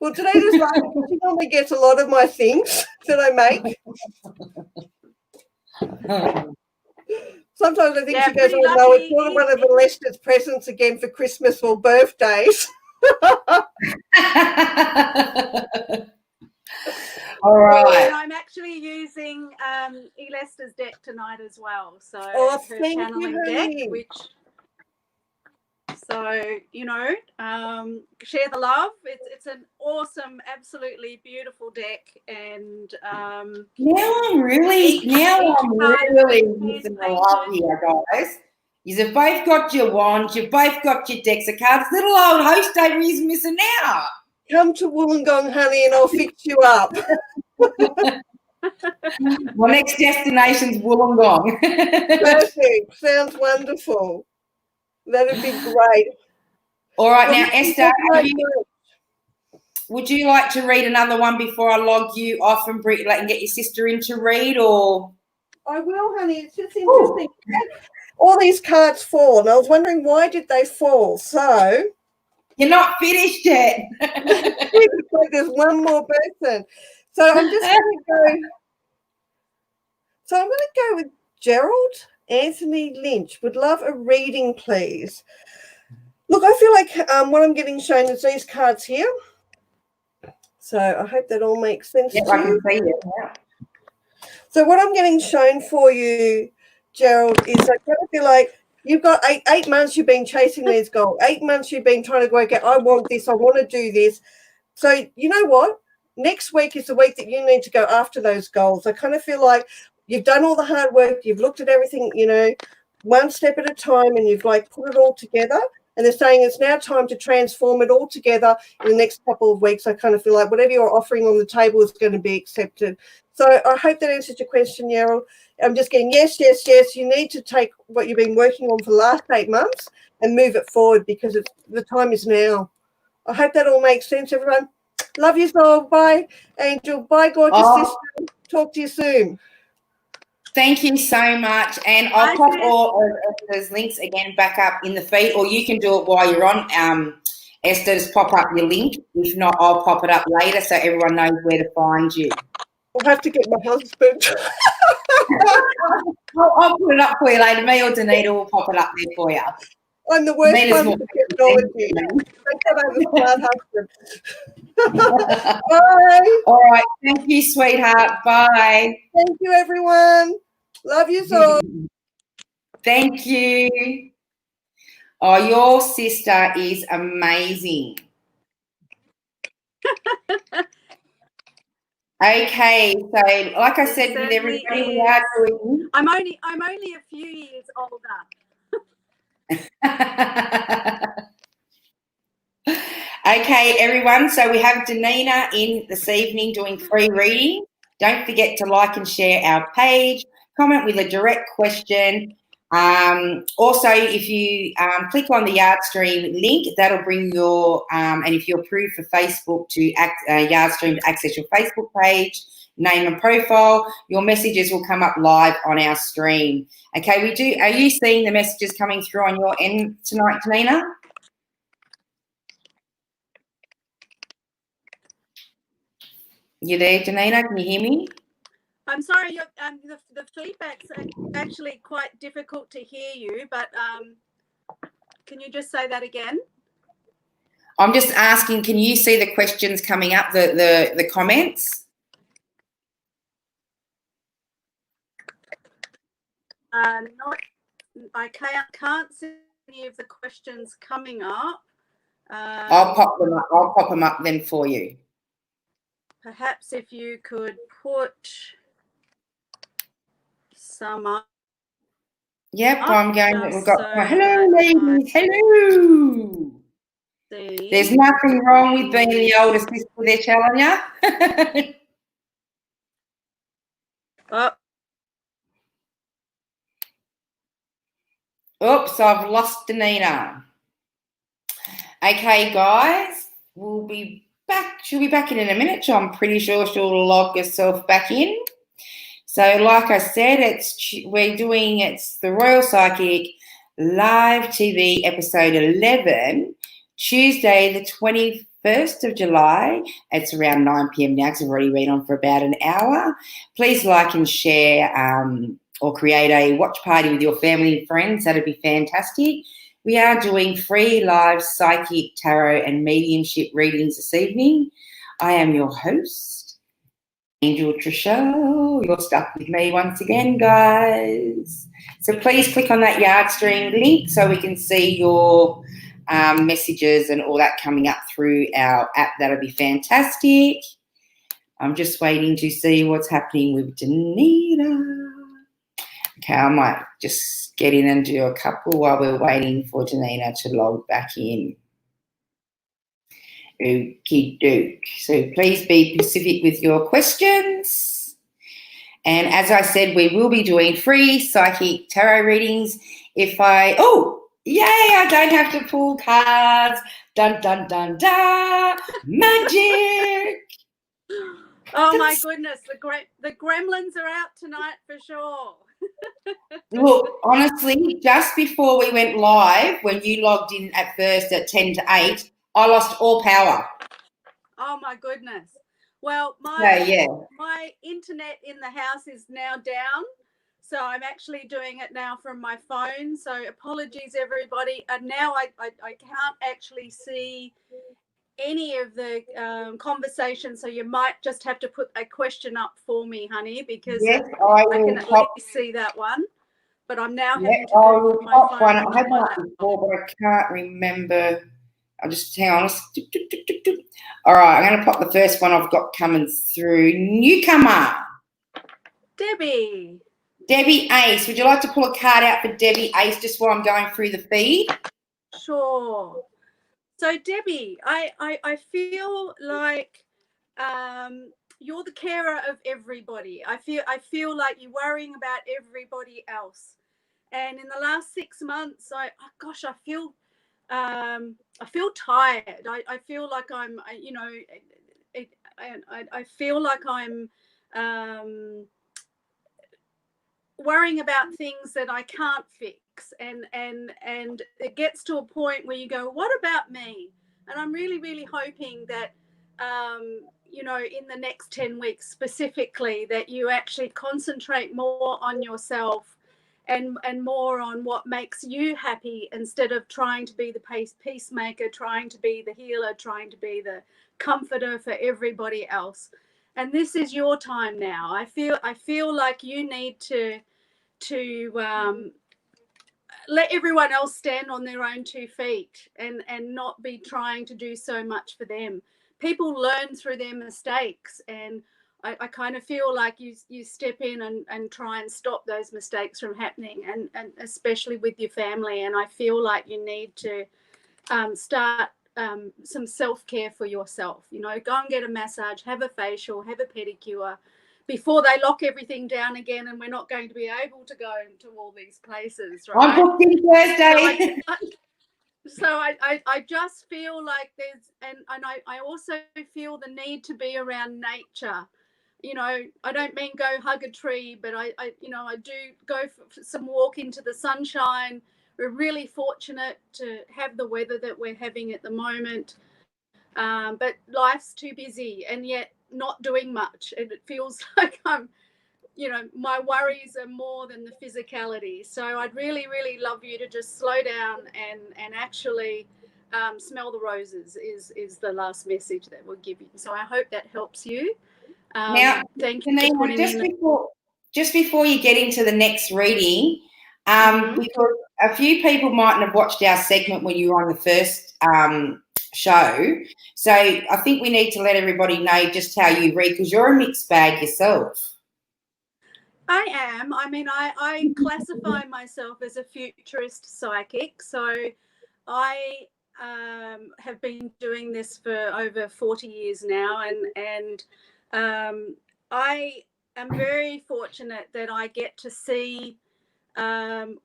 Well, today is like she normally gets a lot of my things that I make. Sometimes I think she goes, "Oh no, it's not one of Lester's presents again for Christmas or birthdays." All right. And I'm actually using Elester's deck tonight as well. So her channeling deck, which. So, you know, share the love. It's an awesome, absolutely beautiful deck. And now I'm really missing the love here, guys. You've both got your wands, you've both got your decks of cards. Little old host over here's missing out. Come to Wollongong, honey, and I'll fix you up. My next destination's Wollongong. Perfect. Sounds wonderful. That'd be great. All right, now Esther, would you like to read another one before I log you off and get your sister in to read, or? I will, honey. It's just interesting. All these cards fall, and I was wondering why did they fall. So you're not finished yet. There's one more person. So I'm just going to go. So I'm going to go with Gerald Anthony Lynch. Would love a reading, please. Look, I feel like what I'm getting shown is these cards here. So I hope that all makes sense to you. I can see it. Yeah. So what I'm getting shown for you, Gerald, is I kind of feel like you've got eight months you've been chasing these goals. 8 months you've been trying to work out, I want this, I want to do this. So you know what? Next week is the week that you need to go after those goals. I kind of feel like you've done all the hard work. You've looked at everything, you know, one step at a time, and you've like put it all together. And they're saying it's now time to transform it all together in the next couple of weeks. I kind of feel like whatever you're offering on the table is going to be accepted. So I hope that answers your question, Yarrow. I'm just getting yes, yes, yes. You need to take what you've been working on for the last 8 months and move it forward because the time is now. I hope that all makes sense, everyone. Love you all. Bye, Angel. Bye, gorgeous sister. Talk to you soon. Thank you so much. And I'll pop all of those links again back up in the feed, or you can do it while you're on. Esther, just pop up your link. If not, I'll pop it up later so everyone knows where to find you. I'll have to get my husband. I'll put it up for you later. Me or Danita will pop it up there for you. I'm the worst one for technology. I have a smart husband. Bye. All right. Thank you, sweetheart. Bye. Thank you, everyone. Love you so. Thank you. Oh, your sister is amazing. Okay, so like I said with everybody, we are doing. I'm only a few years older. Okay, everyone. So we have Danina in this evening doing free reading. Don't forget to like and share our page. Comment with a direct question. Also, if you click on the Yardstream link, that'll bring your, and if you're approved for Facebook to Yardstream to access your Facebook page, name and profile, your messages will come up live on our stream. Okay, are you seeing the messages coming through on your end tonight, Danina? You there, Danina? Can you hear me? I'm sorry, the feedback's actually quite difficult to hear you, but can you just say that again? I'm just asking, can you see the questions coming up, the comments? I can't see any of the questions coming up. I'll pop them up then for you. Perhaps if you could put some up. Yep, I'm going. We've got hello, ladies. Hello. There's nothing wrong with being the older sister there, Challenger. Oops, I've lost Danina. Okay, guys, we'll be back. She'll be back in a minute. I'm pretty sure she'll log herself back in. So, like I said, it's the Royal Psychic live TV episode 11, Tuesday, the 21st of July. It's around 9 p.m. now because I've already been on for about an hour. Please like and share or create a watch party with your family and friends. That'd be fantastic. We are doing free live psychic, tarot, and mediumship readings this evening. I am your host, Angel Trisha. You're stuck with me once again, guys. So please click on that Yardstream link so we can see your messages and all that coming up through our app. That'll be fantastic. I'm just waiting to see what's happening with Danita. Okay, I might just get in and do a couple while we're waiting for Danita to log back in. Okie doke. So please be specific with your questions. And as I said, we will be doing free psychic tarot readings. Yay, I don't have to pull cards. Dun, dun, dun, dun. Magic. Oh, my goodness. The gremlins are out tonight for sure. Look, honestly, just before we went live, when you logged in at first at 10 to 8, I lost all power. Oh, my goodness. Well, my internet in the house is now down, so I'm actually doing it now from my phone. So apologies, everybody. And now I can't actually see any of the conversation, so you might just have to put a question up for me, honey, because I can at least see that one. But I'm now having to do my phone. I had one before, but I can't remember. I'll just hang on. All right, I'm going to pop the first one I've got coming through. Newcomer. Debbie Ace. Would you like to pull a card out for Debbie Ace just while I'm going through the feed? Sure. So Debbie, I feel like you're the carer of everybody. I feel like you're worrying about everybody else. And in the last 6 months, I feel tired. I feel like I'm, I feel like I'm worrying about things that I can't fix, and it gets to a point where you go, what about me? And I'm really, really hoping that in the next 10 weeks specifically, that you actually concentrate more on yourself and more on what makes you happy, instead of trying to be the peacemaker, trying to be the healer, trying to be the comforter for everybody else. And this is your time now. I feel like you need to let everyone else stand on their own 2 feet and not be trying to do so much for them. People learn through their mistakes, and I kind of feel like you step in and try and stop those mistakes from happening, and especially with your family. And I feel like you need to start some self-care for yourself. Go and get a massage, have a facial, have a pedicure, before they lock everything down again and we're not going to be able to go to all these places, I'm right? booked in Thursday. So I just feel like there's, and I also feel the need to be around nature. You know, I don't mean go hug a tree, but I do go for some walk into the sunshine. We're really fortunate to have the weather that we're having at the moment. But life's too busy and yet not doing much. And it feels like my worries are more than the physicality. So I'd really, really love you to just slow down and actually smell the roses is the last message that we'll give you. So I hope that helps you. Now, thank you for putting just before you get into the next reading, because a few people mightn't have watched our segment when you were on the first show. So I think we need to let everybody know just how you read, because you're a mixed bag yourself. I am. I mean, I classify myself as a futurist psychic. So I have been doing this for over 40 years now, and I am very fortunate that I get to see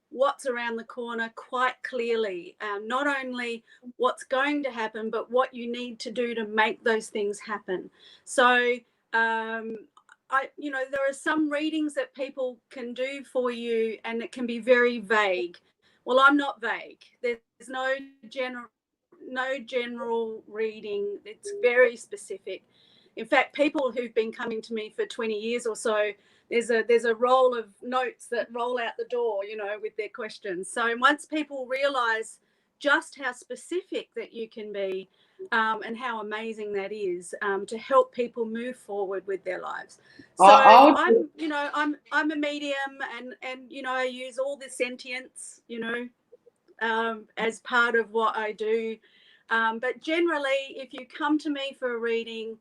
what's around the corner quite clearly. Not only what's going to happen, but what you need to do to make those things happen. So there are some readings that people can do for you and it can be very vague. Well, I'm not vague. There's no general reading. It's very specific. In fact, people who've been coming to me for 20 years or so, there's a roll of notes that roll out the door, with their questions. So once people realize just how specific that you can be, and how amazing that is, to help people move forward with their lives. So I'm a medium, and I use all the sentience, as part of what I do. But generally, if you come to me for a reading,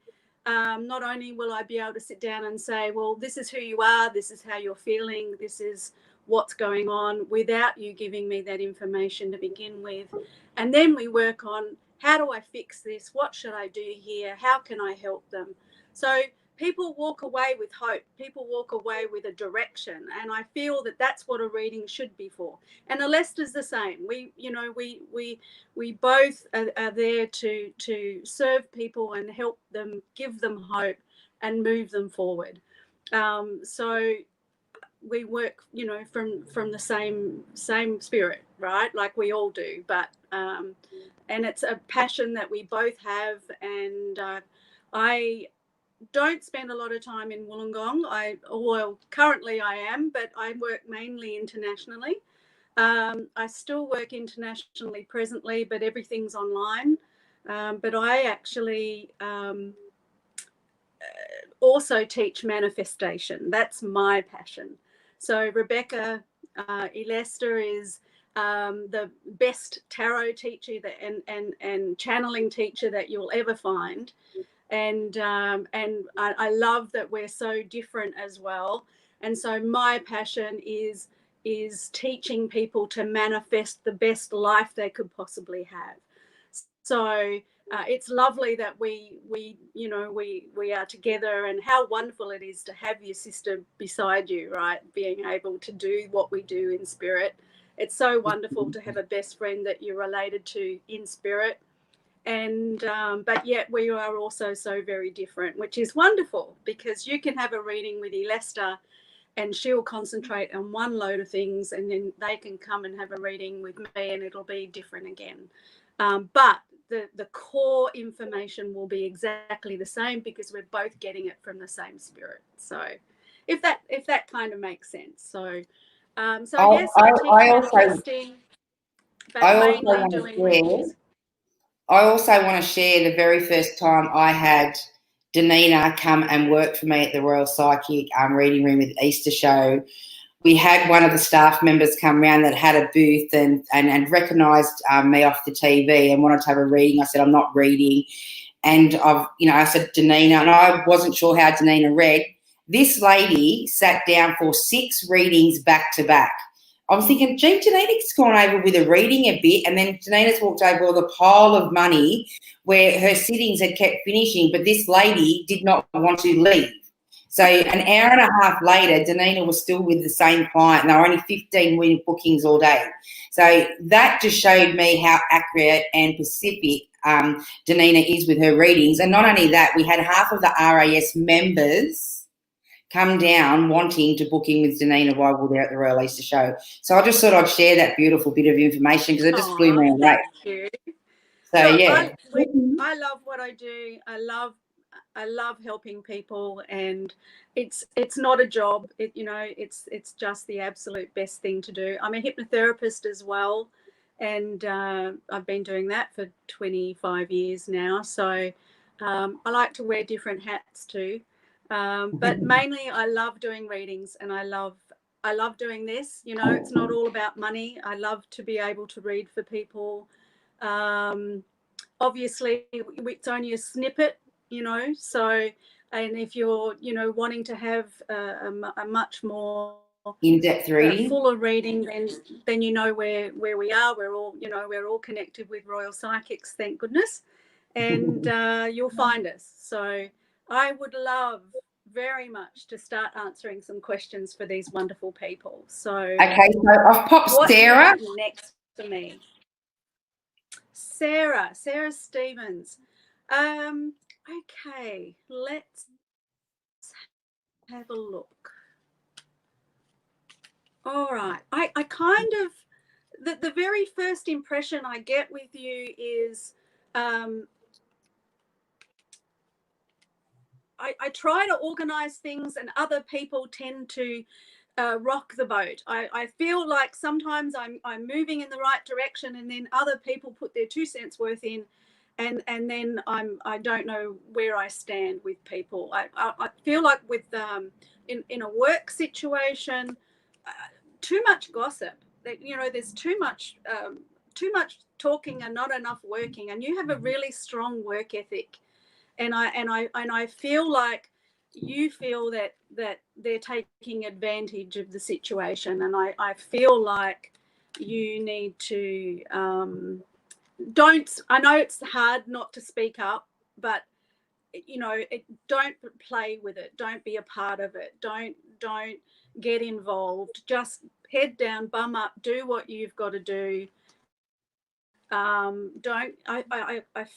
not only will I be able to sit down and say, well, this is who you are, this is how you're feeling, this is what's going on, without you giving me that information to begin with. And then we work on, how do I fix this? What should I do here? How can I help them? So people walk away with hope. People walk away with a direction. And I feel that that's what a reading should be for. And Alesta's the same. We both are there to serve people and help them, give them hope and move them forward. So we work, from the same spirit, right? Like we all do, but and it's a passion that we both have. And I don't spend a lot of time in Wollongong. Currently I am, but I work mainly internationally. I still work internationally presently, but everything's online. But I actually also teach manifestation. That's my passion. So Rebecca Elester is the best tarot teacher and channeling teacher that you'll ever find. And I love that we're so different as well. And so my passion is teaching people to manifest the best life they could possibly have. So it's lovely that we are together, and how wonderful it is to have your sister beside you, right? Being able to do what we do in spirit. It's so wonderful to have a best friend that you're related to in spirit. And but yet we are also so very different, which is wonderful, because you can have a reading with Elesta and she'll concentrate on one load of things, and then they can come and have a reading with me and it'll be different again. But the core information will be exactly the same, because we're both getting it from the same spirit. So if that kind of makes sense. So yes, I teach manifesting, but mainly doing readings. I also want to share the very first time I had Danina come and work for me at the Royal Psychic reading room with Easter show. We had one of the staff members come around that had a booth and recognised me off the TV and wanted to have a reading. I said, I'm not reading. And I said, Danina, and I wasn't sure how Danina read. This lady sat down for 6 readings back to back. I was thinking, gee, Danina's gone over with a reading a bit, and then Danina's walked over with a pile of money where her sittings had kept finishing, but this lady did not want to leave. So an hour and a half later, Danina was still with the same client, and there were only 15 bookings all day. So that just showed me how accurate and specific Danina is with her readings. And not only that, we had half of the RAS members come down wanting to book in with Danina while we were at the Royal Easter Show. So I just thought I'd share that beautiful bit of information because it just blew me away. Thank you. So yeah, I love what I do. I love helping people, and it's not a job. It's just the absolute best thing to do. I'm a hypnotherapist as well, and I've been doing that for 25 years now. So I like to wear different hats too. But mainly I love doing readings, and I love doing this. It's not all about money. I love to be able to read for people. Obviously it's only a snippet, so, and if you're wanting to have a much more in-depth reading, fuller reading, then where we are. We're all connected with Royal Psychics, thank goodness, and you'll find us. So I would love very much to start answering some questions for these wonderful people. So okay, so I've popped Sarah next for me. Sarah Stevens. Okay, let's have a look. All right. I kind of, the very first impression I get with you is I try to organize things, and other people tend to rock the boat. I feel like sometimes I'm moving in the right direction, and then other people put their 2 cents worth in, and then I don't know where I stand with people. I feel like with in a work situation, too much gossip. There's too much talking and not enough working. And you have a really strong work ethic, and I feel like you feel that they're taking advantage of the situation, and I feel like you need to I know it's hard not to speak up, but don't play with it, don't be a part of it, don't get involved, just head down, bum up, do what you've got to do. I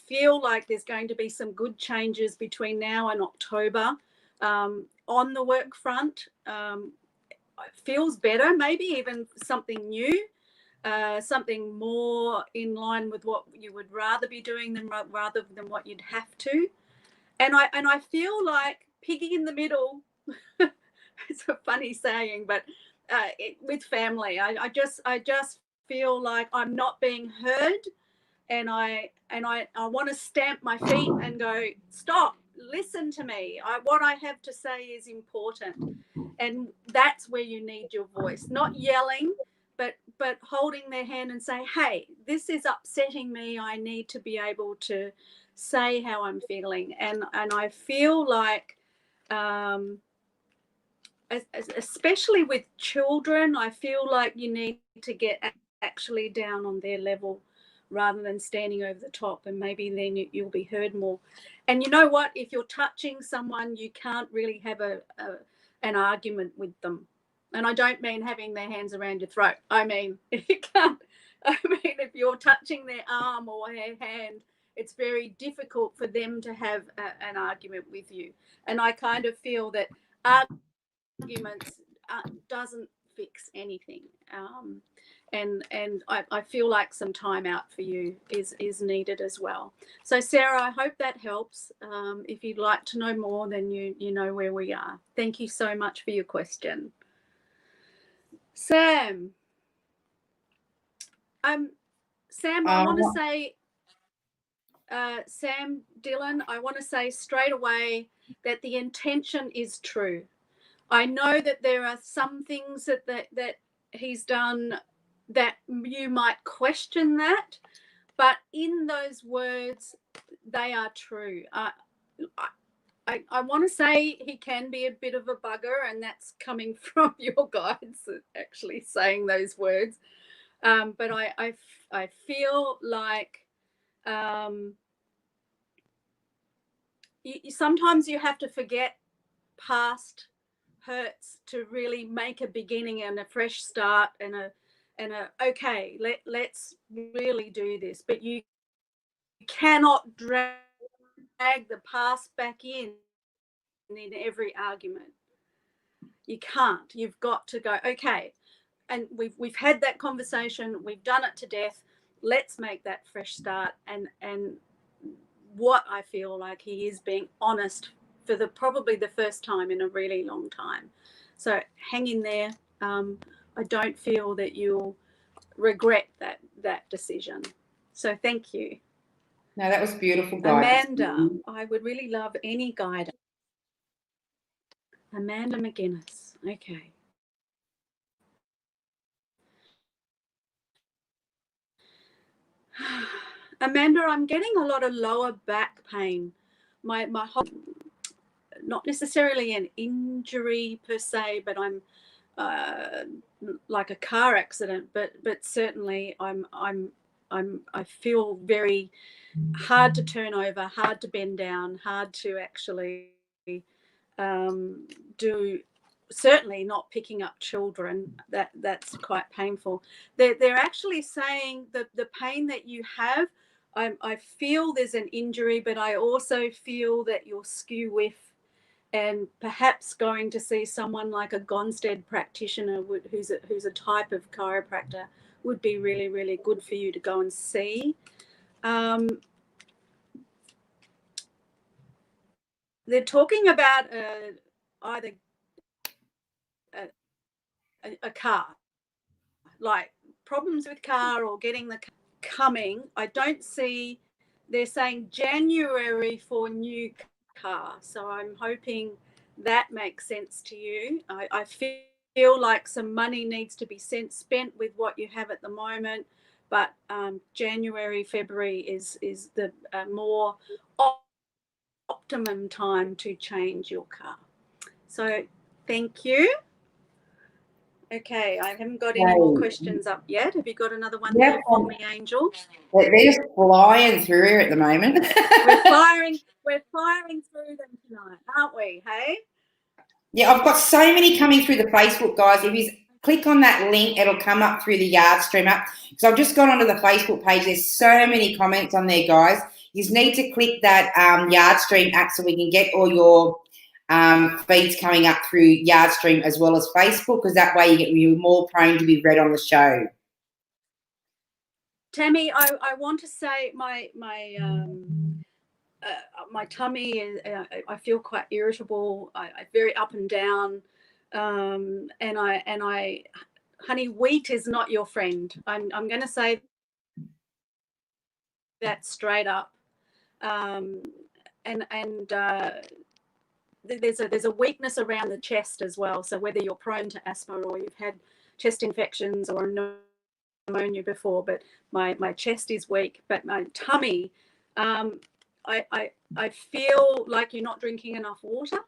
feel like there's going to be some good changes between now and October on the work front. It feels better, maybe even something new, something more in line with what you would rather be doing rather than what you'd have to. And I feel like piggy in the middle. It's a funny saying, but with family, I just feel like I'm not being heard, and I want to stamp my feet and go, stop, listen to me. What I have to say is important, and that's where you need your voice, not yelling, but holding their hand and say, hey, this is upsetting me. I need to be able to say how I'm feeling, and I feel like especially with children, I feel like you need to get actually down on their level rather than standing over the top, and maybe then you'll be heard more. And you know what? If you're touching someone, you can't really have an argument with them. And I don't mean having their hands around your throat. I mean, you can't. I mean, if you're touching their arm or their hand, it's very difficult for them to have an argument with you. And I kind of feel that arguments doesn't fix anything, and I feel like some time out for you is needed as well. So Sarah, I hope that helps. If you'd like to know more, then you know where we are. Thank you so much for your question. Sam, I want to say, Sam Dillon, I want to say straight away that the intention is true. I know that there are some things that he's done that you might question that, but in those words, they are true. I want to say he can be a bit of a bugger, and that's coming from your guides actually saying those words. But I feel like sometimes you have to forget past hurts to really make a beginning and a fresh start and a okay, let's really do this. But you cannot drag the past back in every argument. You can't. You've got to go, okay, and we've had that conversation, we've done it to death, let's make that fresh start. And what I feel like he is being honest for probably the first time in a really long time. So hang in there. I don't feel that you'll regret that decision. So thank you. No, that was beautiful, guys. Amanda, I would really love any guidance. Amanda McGuinness. Okay. Amanda, I'm getting a lot of lower back pain. My whole, not necessarily an injury per se, but I'm like a car accident. But certainly I feel very hard to turn over, hard to bend down, hard to actually do. Certainly not picking up children. That's quite painful. They're actually saying that the pain that you have, I feel there's an injury, but I also feel that you're skew with, and perhaps going to see someone like a Gonstead practitioner who's a type of chiropractor would be really, really good for you to go and see. They're talking about either a car, like problems with car or getting the coming. I don't see. They're saying January for new car, so I'm hoping that makes sense to you. I feel like some money needs to be spent with what you have at the moment, but January, February is the more optimum time to change your car. So thank you. Okay, I haven't got any more questions up yet. Have you got another one there for me, Angel? They're just flying through here at the moment. We're firing through them tonight, aren't we? Hey? Yeah, I've got so many coming through the Facebook, guys. If you click on that link, it'll come up through the Yardstream app. Because I've just gone onto the Facebook page. There's so many comments on there, guys. You just need to click that Yardstream app so we can get all your feeds coming up through Yardstream as well as Facebook, because that way you're more prone to be read on the show. Tammy, I want to say my tummy is, I feel quite irritable. I very up and down, and I, honey, wheat is not your friend. I'm going to say that straight up. There's a weakness around the chest as well. So whether you're prone to asthma or you've had chest infections or pneumonia before, but my chest is weak, but my tummy, I feel like you're not drinking enough water.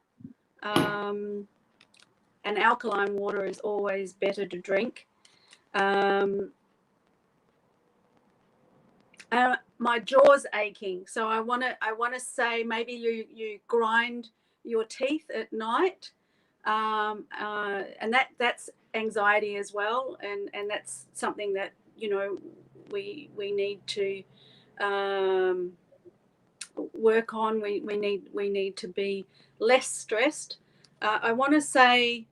And alkaline water is always better to drink. My jaw's aching, so I want to say maybe you grind your teeth at night, and that's anxiety as well, and that's something that we need to work on. We need to be less stressed. I want to say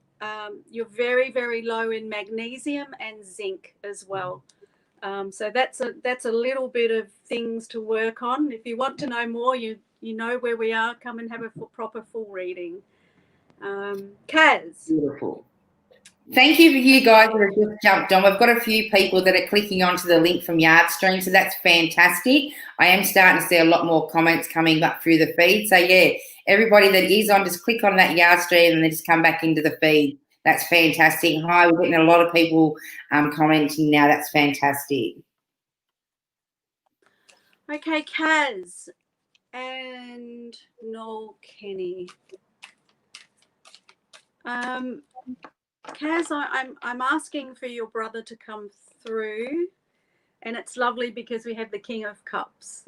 you're very, very low in magnesium and zinc as well. So that's a little bit of things to work on. If you want to know more, you know where we are. Come and have a proper full reading. Kaz. Beautiful. Thank you for you guys that have just jumped on. We've got a few people that are clicking onto the link from Yardstream, so that's fantastic. I am starting to see a lot more comments coming up through the feed. So yeah, everybody that is on, just click on that Yardstream and then just come back into the feed. That's fantastic. Hi, we're getting a lot of people commenting now. That's fantastic. Okay, Kaz and Noel Kenny. Kaz, I'm asking for your brother to come through, and it's lovely because we have the King of Cups.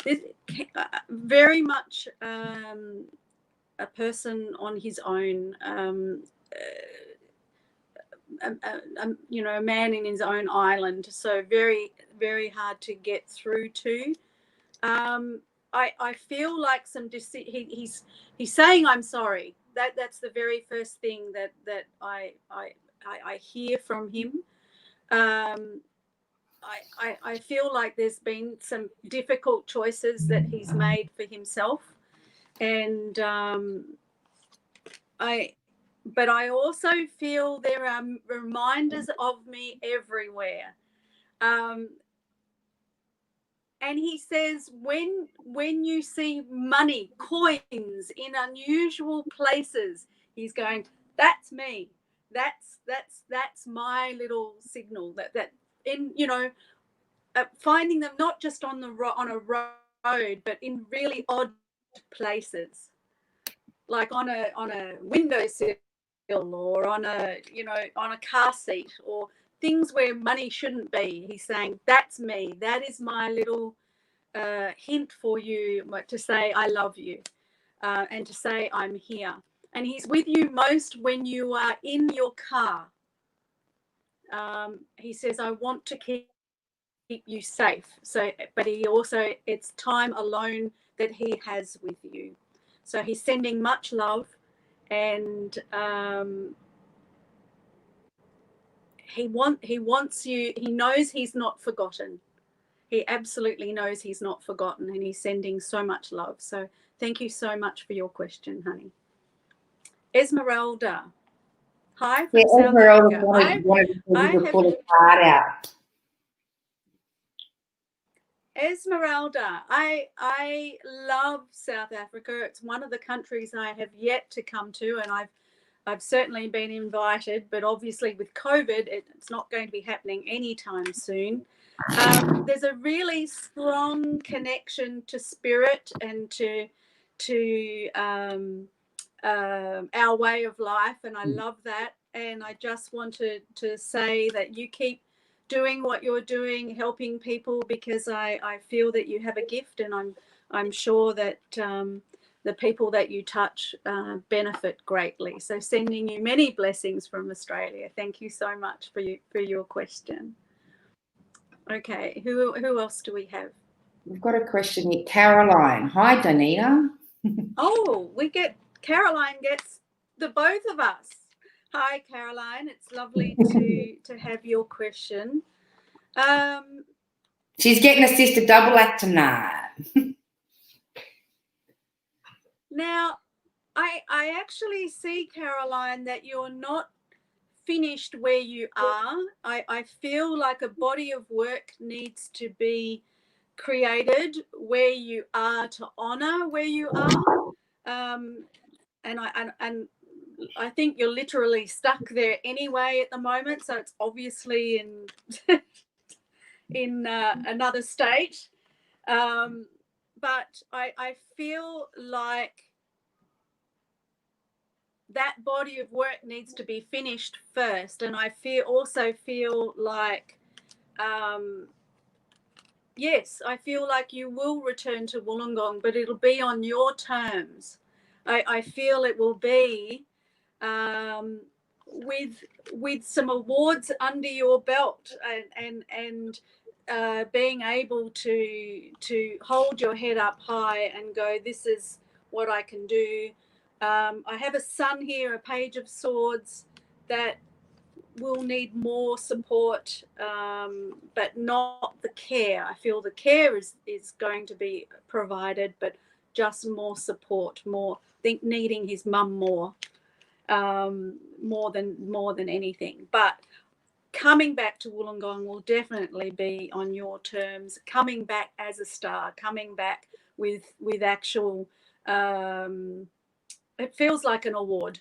This very much a person on his own, you know, a man in his own island. So very, very hard to get through to. I feel like he's saying I'm sorry. That's the very first thing that I hear from him. I feel like there's been some difficult choices that he's made for himself, and but I also feel there are reminders of me everywhere. And he says, when you see money, coins in unusual places, he's going, that's me. That's my little signal. That in, you know, finding them not just on a road, but in really odd places, like on a windowsill, or on a, you know, on a car seat, or things where money shouldn't be. He's saying, that's me. That is my little hint for you to say I love you, and to say I'm here. And he's with you most when you are in your car. He says, I want to keep you safe. So, but he also, it's time alone that he has with you. So he's sending much love, and he wants you. He knows he's not forgotten. He absolutely knows he's not forgotten, and he's sending so much love. So thank you so much for your question, honey. Esmeralda. Hi from South Africa. I have pull a card out. Esmeralda, I love South Africa. It's one of the countries I have yet to come to, and I've certainly been invited, but obviously with COVID, it's not going to be happening anytime soon. There's a really strong connection to spirit and to our way of life, and I love that. And I just wanted to say that you keep doing what you're doing, helping people, because I feel that you have a gift, and I'm sure that the people that you touch benefit greatly. So sending you many blessings from Australia. Thank you so much for your question. Okay, who else do we have? We've got a question here. Caroline. Hi, Donita. Oh, Caroline gets the both of us. Hi, Caroline. It's lovely to have your question. She's getting a sister double act tonight. Now, I actually see, Caroline, that you're not finished where you are. I feel like a body of work needs to be created where you are to honor where you are. And I think you're literally stuck there anyway at the moment. So it's obviously in another state. But I feel like that body of work needs to be finished first. And I also feel like, yes, I feel like you will return to Wollongong, but it'll be on your terms. I feel it will be with some awards under your belt, and being able to hold your head up high and go, this is what I can do. I have a son here, a Page of Swords, that will need more support, but not the care. I feel the care is going to be provided, but just more support, needing his mum more than anything. But coming back to Wollongong will definitely be on your terms. Coming back as a star, coming back with actual. It feels like an award.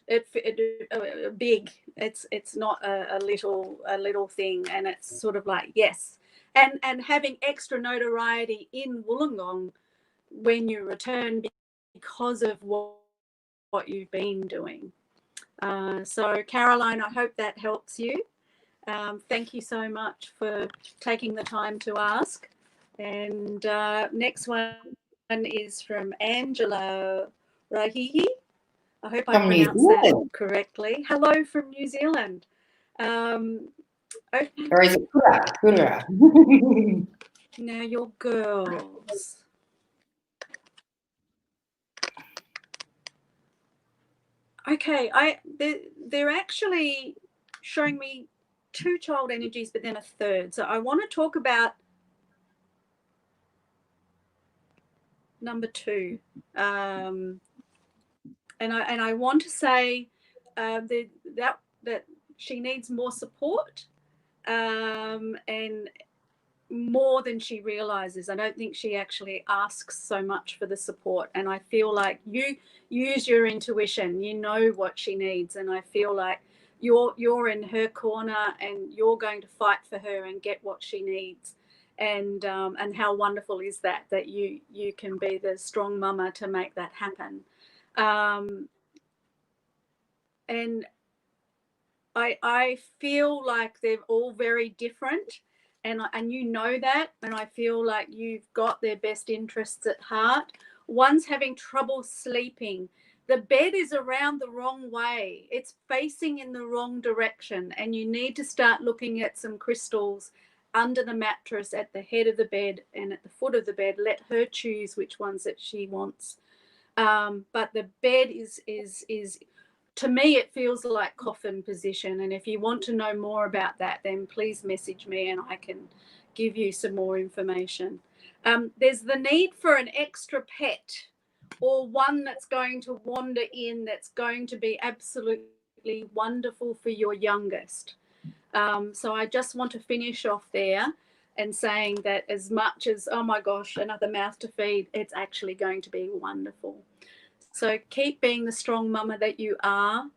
Big. It's not a little thing, and it's sort of like, yes, and having extra notoriety in Wollongong when you return because of what you've been doing. So Caroline, I hope that helps you. Thank you so much for taking the time to ask. And next one is from Angela Rahihi. I hope I From New pronounced that Zealand. correctly. Hello from New Zealand. Okay. Or is it Kura? Now your girls. Okay, they're actually showing me 2 child energies, but then a third. So I want to talk about number 2, and I want to say that she needs more support, and more than she realizes. I don't think she actually asks so much for the support, and I feel like you use your intuition. You know what she needs, and I feel like you're in her corner, and you're going to fight for her and get what she needs. And how wonderful is that you can be the strong mama to make that happen. And I feel like they're all very different, and you know that, and I feel like you've got their best interests at heart. One's having trouble sleeping. The bed is around the wrong way. It's facing in the wrong direction, and you need to start looking at some crystals under the mattress, at the head of the bed and at the foot of the bed. Let her choose which ones that she wants. But the bed is to me, it feels like coffin position. And if you want to know more about that, then please message me and I can give you some more information. There's the need for an extra pet, or one that's going to wander in, that's going to be absolutely wonderful for your youngest. So I just want to finish off there and saying that, as much as, oh my gosh, another mouth to feed, it's actually going to be wonderful. So keep being the strong mama that you are.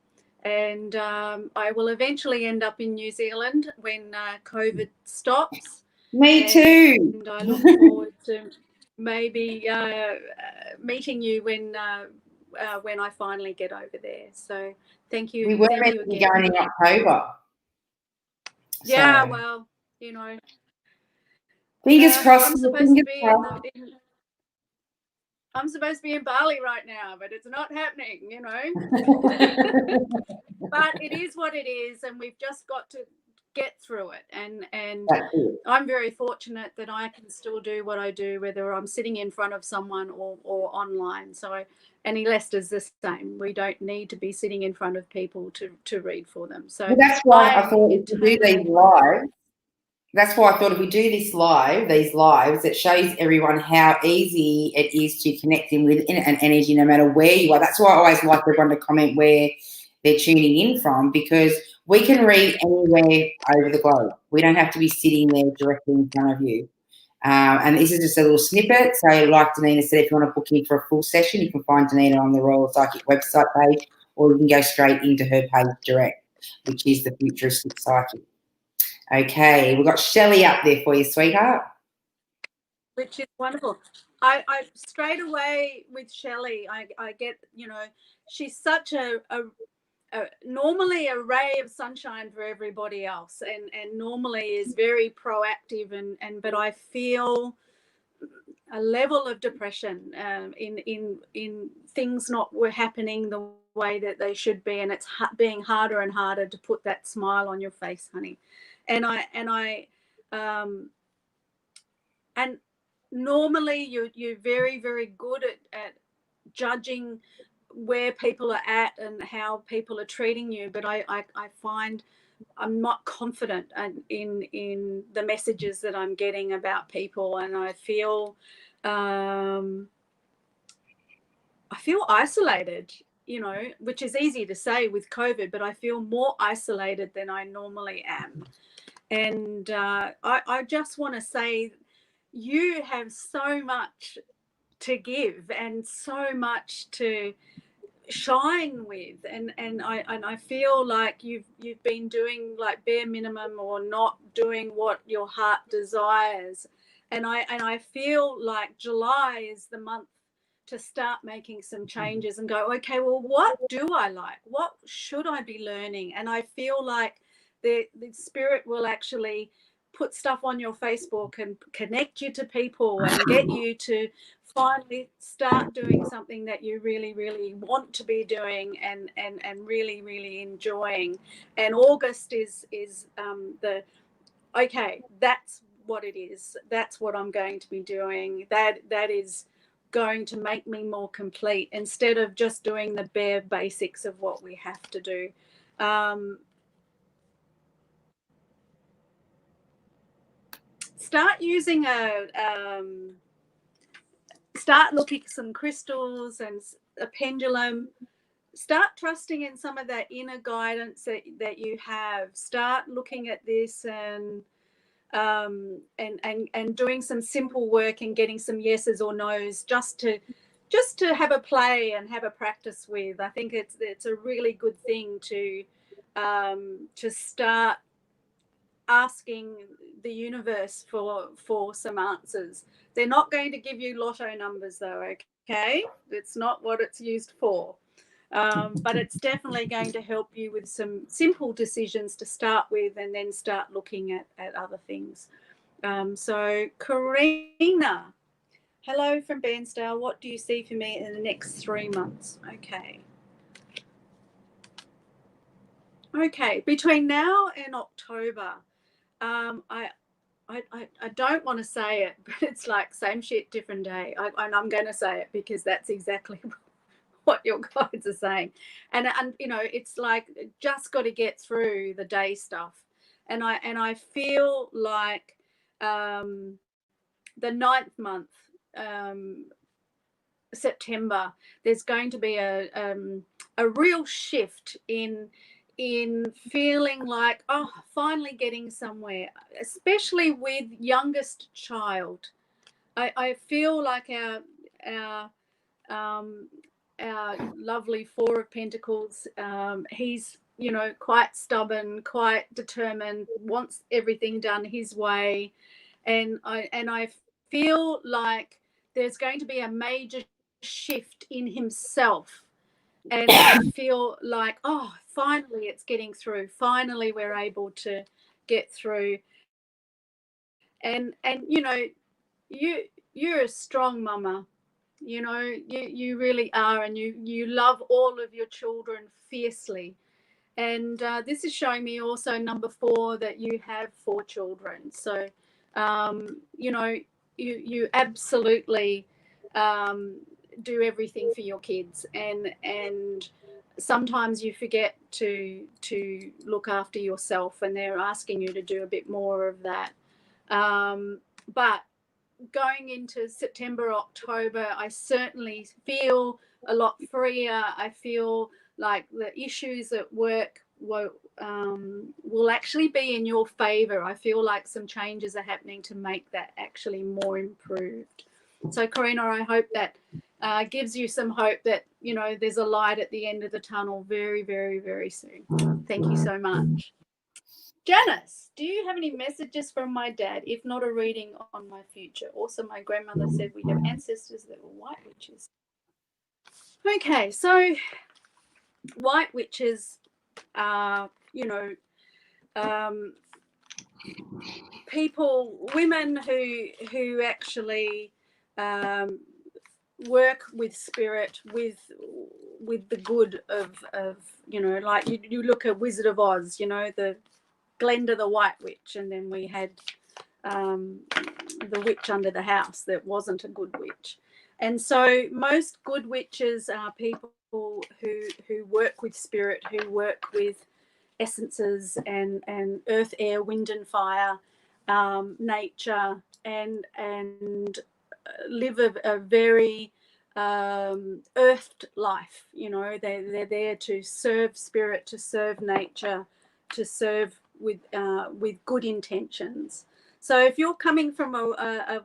And I will eventually end up in New Zealand when COVID stops. Me too. And I look forward to maybe meeting you when I finally get over there. So thank you. We were Thank meant you to be again. going in October. Yeah, So, well, you know. fingers crossed. I'm supposed to be I'm supposed to be in Bali right now, but it's not happening, you know. But it is what it is, and we've just got to get through it. And I'm very fortunate that I can still do what I do, whether I'm sitting in front of someone or online. So, and Lester's the same. We don't need to be sitting in front of people to read for them. So well, that's why I thought if we do these live, that's why I thought if we do these lives, it shows everyone how easy it is to connect in with an energy, no matter where you are. That's why I always like everyone to comment where they're tuning in from, because we can read anywhere over the globe. We don't have to be sitting there directly in front of you. And this is just a little snippet. So like Danina said, if you want to book in for a full session, you can find Danina on the Royal Psychic website page, or you can go straight into her page direct, which is the Futuristic Psychic. Okay, we've got Shelley up there for you, sweetheart. Which is wonderful. I straight away with Shelley, I get, you know, she's such a normally a ray of sunshine for everybody else, and normally is very proactive, and but I feel a level of depression in things not were happening the way that they should be, and it's being harder and harder to put that smile on your face, honey. And normally you're very, very good at judging where people are at and how people are treating you, but I find I'm not confident in the messages that I'm getting about people, and I feel isolated, you know, which is easy to say with COVID, but I feel more isolated than I normally am. And I just want to say, you have so much to give and so much to shine with, and I feel like you've been doing like bare minimum, or not doing what your heart desires, and I feel like July is the month to start making some changes and go, okay, well, what do I like? What should I be learning? And I feel like the spirit will actually put stuff on your Facebook and connect you to people and get you to finally start doing something that you really, really want to be doing and really, really enjoying. And August is okay, that's what it is. That's what I'm going to be doing. That is going to make me more complete instead of just doing the bare basics of what we have to do. Start using start looking at some crystals and a pendulum. Start trusting in some of that inner guidance that you have. Start looking at this and doing some simple work and getting some yeses or nos just to have a play and have a practice with. I think it's a really good thing to start asking the universe for some answers. They're not going to give you lotto numbers though, okay? It's not what it's used for. But it's definitely going to help you with some simple decisions to start with and then start looking at other things. So Karina, hello from Bairnsdale. What do you see for me in the next 3 months? Okay, between now and October, I don't want to say it, but it's like same shit, different day. And I'm going to say it because that's exactly what your guides are saying. And you know, it's like just got to get through the day stuff. And I feel like the 9th month, September, there's going to be a real shift in feeling like, oh, finally getting somewhere, especially with youngest child. I feel like our lovely Four of Pentacles, he's, you know, quite stubborn, quite determined, wants everything done his way, and I feel like there's going to be a major shift in himself. And I feel like, oh, finally it's getting through. Finally we're able to get through. And you know, you're a strong mama. You know, you really are, and you love all of your children fiercely. And this is showing me also number 4 that you have 4 children. So, you know, you absolutely do everything for your kids, and sometimes you forget to look after yourself, and they're asking you to do a bit more of that. But going into September, October, I certainly feel a lot freer. I feel like the issues at work will actually be in your favor. I feel like some changes are happening to make that actually more improved. So Karina, I hope that gives you some hope that, you know, there's a light at the end of the tunnel very, very, very soon. Thank you so much. Janice, do you have any messages from my dad, if not a reading on my future? Also, my grandmother said we have ancestors that were white witches. Okay, so white witches are, you know, people, women who actually work with spirit, with the good of you know, like you look at Wizard of Oz, you know, the Glenda the White Witch, and then we had the witch under the house that wasn't a good witch. And so most good witches are people who work with spirit, who work with essences and earth, air, wind and fire, nature, and live a very earthed life. You know, they're there to serve spirit, to serve nature, to serve with good intentions. So if you're coming from a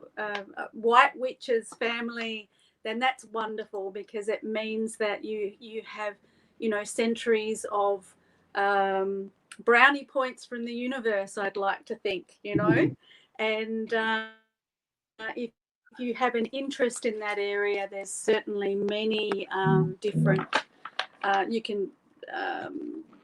white witch's family, then that's wonderful, because it means that you have, you know, centuries of brownie points from the universe, I'd like to think, you know. And if you have an interest in that area, there's certainly many different, you can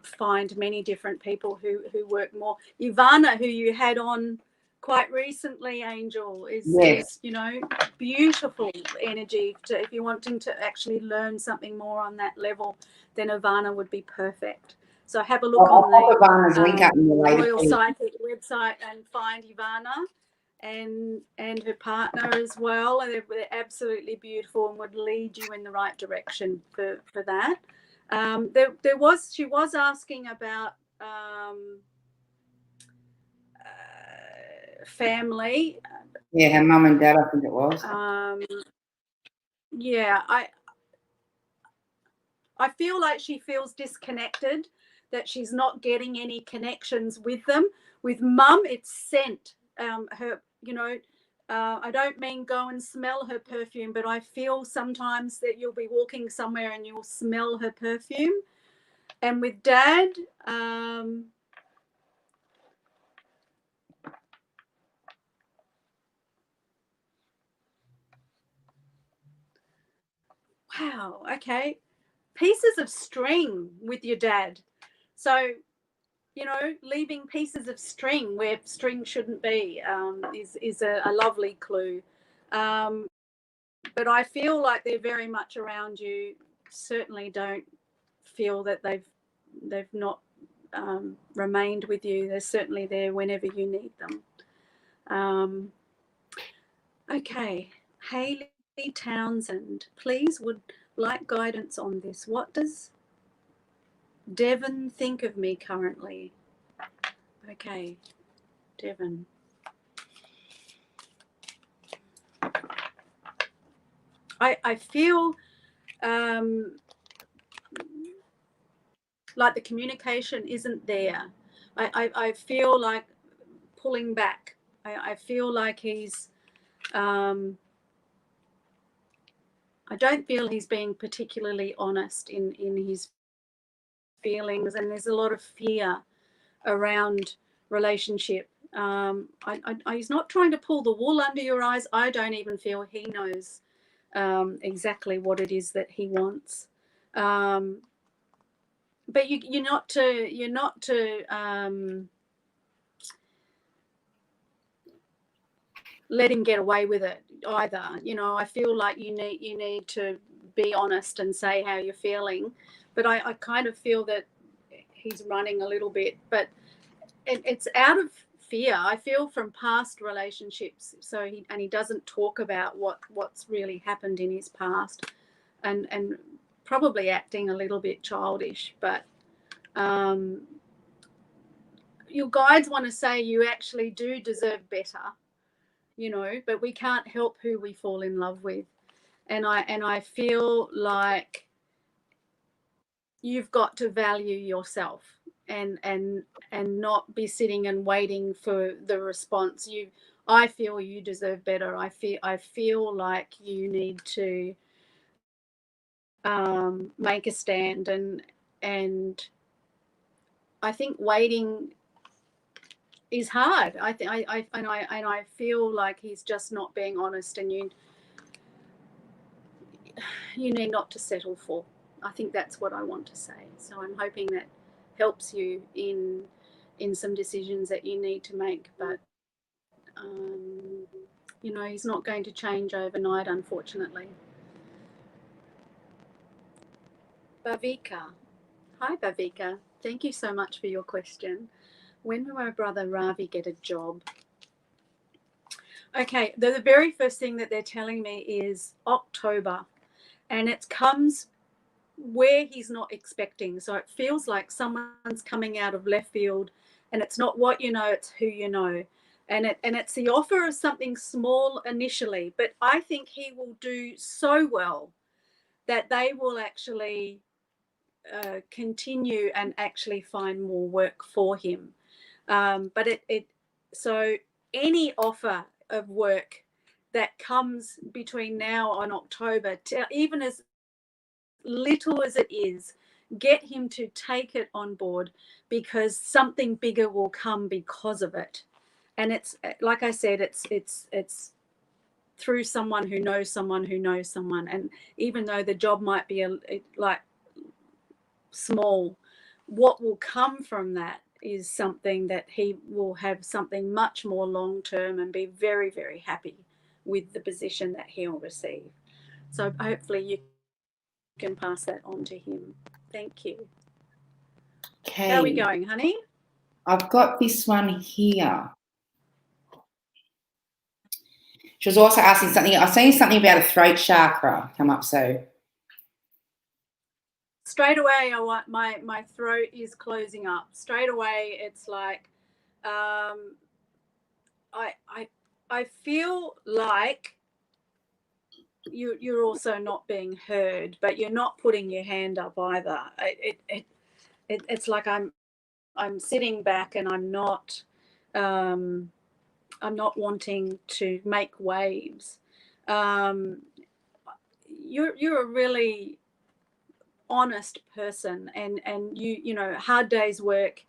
find many different people who work more. Ivana, who you had on quite recently, Angel, is, Yes. you know, beautiful energy. If you're wanting to actually learn something more on that level, then Ivana would be perfect. So have a look on I'll put Ivana's link up in the later Royal feed. Psychic website and find Ivana and her partner as well. And they're absolutely beautiful and would lead you in the right direction for that. She was asking about family. Yeah, her mum and dad, I think it was. Yeah, I feel like she feels disconnected, that she's not getting any connections with them. With mum, it's scent. Her, you know, I don't mean go and smell her perfume, but I feel sometimes that you'll be walking somewhere and you'll smell her perfume. And with dad, wow, okay, pieces of string with your dad. So, you know, leaving pieces of string where string shouldn't be is a lovely clue. But I feel like they're very much around you. Certainly don't feel that they've not remained with you. They're certainly there whenever you need them. Okay, Hayley Townsend, please would like guidance on this. What does Devon think of me currently? Okay, Devon. I feel like the communication isn't there. I feel like pulling back. I feel like he's I don't feel he's being particularly honest in his feelings, and there's a lot of fear around relationship. He's not trying to pull the wool under your eyes. I don't even feel he knows exactly what it is that he wants. But you're not to let him get away with it either. You know, I feel like you need to be honest and say how you're feeling. But I kind of feel that he's running a little bit, but it's out of fear. I feel from past relationships. So he doesn't talk about what's really happened in his past, and probably acting a little bit childish. But your guides want to say you actually do deserve better, you know, but we can't help who we fall in love with. And I feel like you've got to value yourself and not be sitting and waiting for the response. I feel you deserve better. I feel like you need to make a stand, and I think waiting is hard. I feel like he's just not being honest, and you need not to settle for. I think that's what I want to say. So I'm hoping that helps you in some decisions that you need to make. But you know, he's not going to change overnight, unfortunately. Bhavika. Hi, Bhavika. Thank you so much for your question. When will my brother Ravi get a job? Okay, the very first thing that they're telling me is October, and it comes where he's not expecting. So it feels like someone's coming out of left field, and it's not what you know, it's who you know. And it's the offer of something small initially, but I think he will do so well that they will actually continue and actually find more work for him. But so any offer of work that comes between now and October, even as little as it is, get him to take it on board, because something bigger will come because of it. And it's like I said, it's through someone who knows someone who knows someone. And even though the job might be like small, what will come from that is something that he will have something much more long term and be very, very happy with the position that he'll receive. So hopefully you can pass that on to him. Thank you. Okay. How are we going, honey? I've got this one here. She was also asking something. I was saying something about a throat chakra come up. So straight away, I want my throat is closing up. Straight away, it's like I feel like you're also not being heard, but you're not putting your hand up either. It's like I'm sitting back and I'm not wanting to make waves. You're a really honest person, and you know, hard day's work,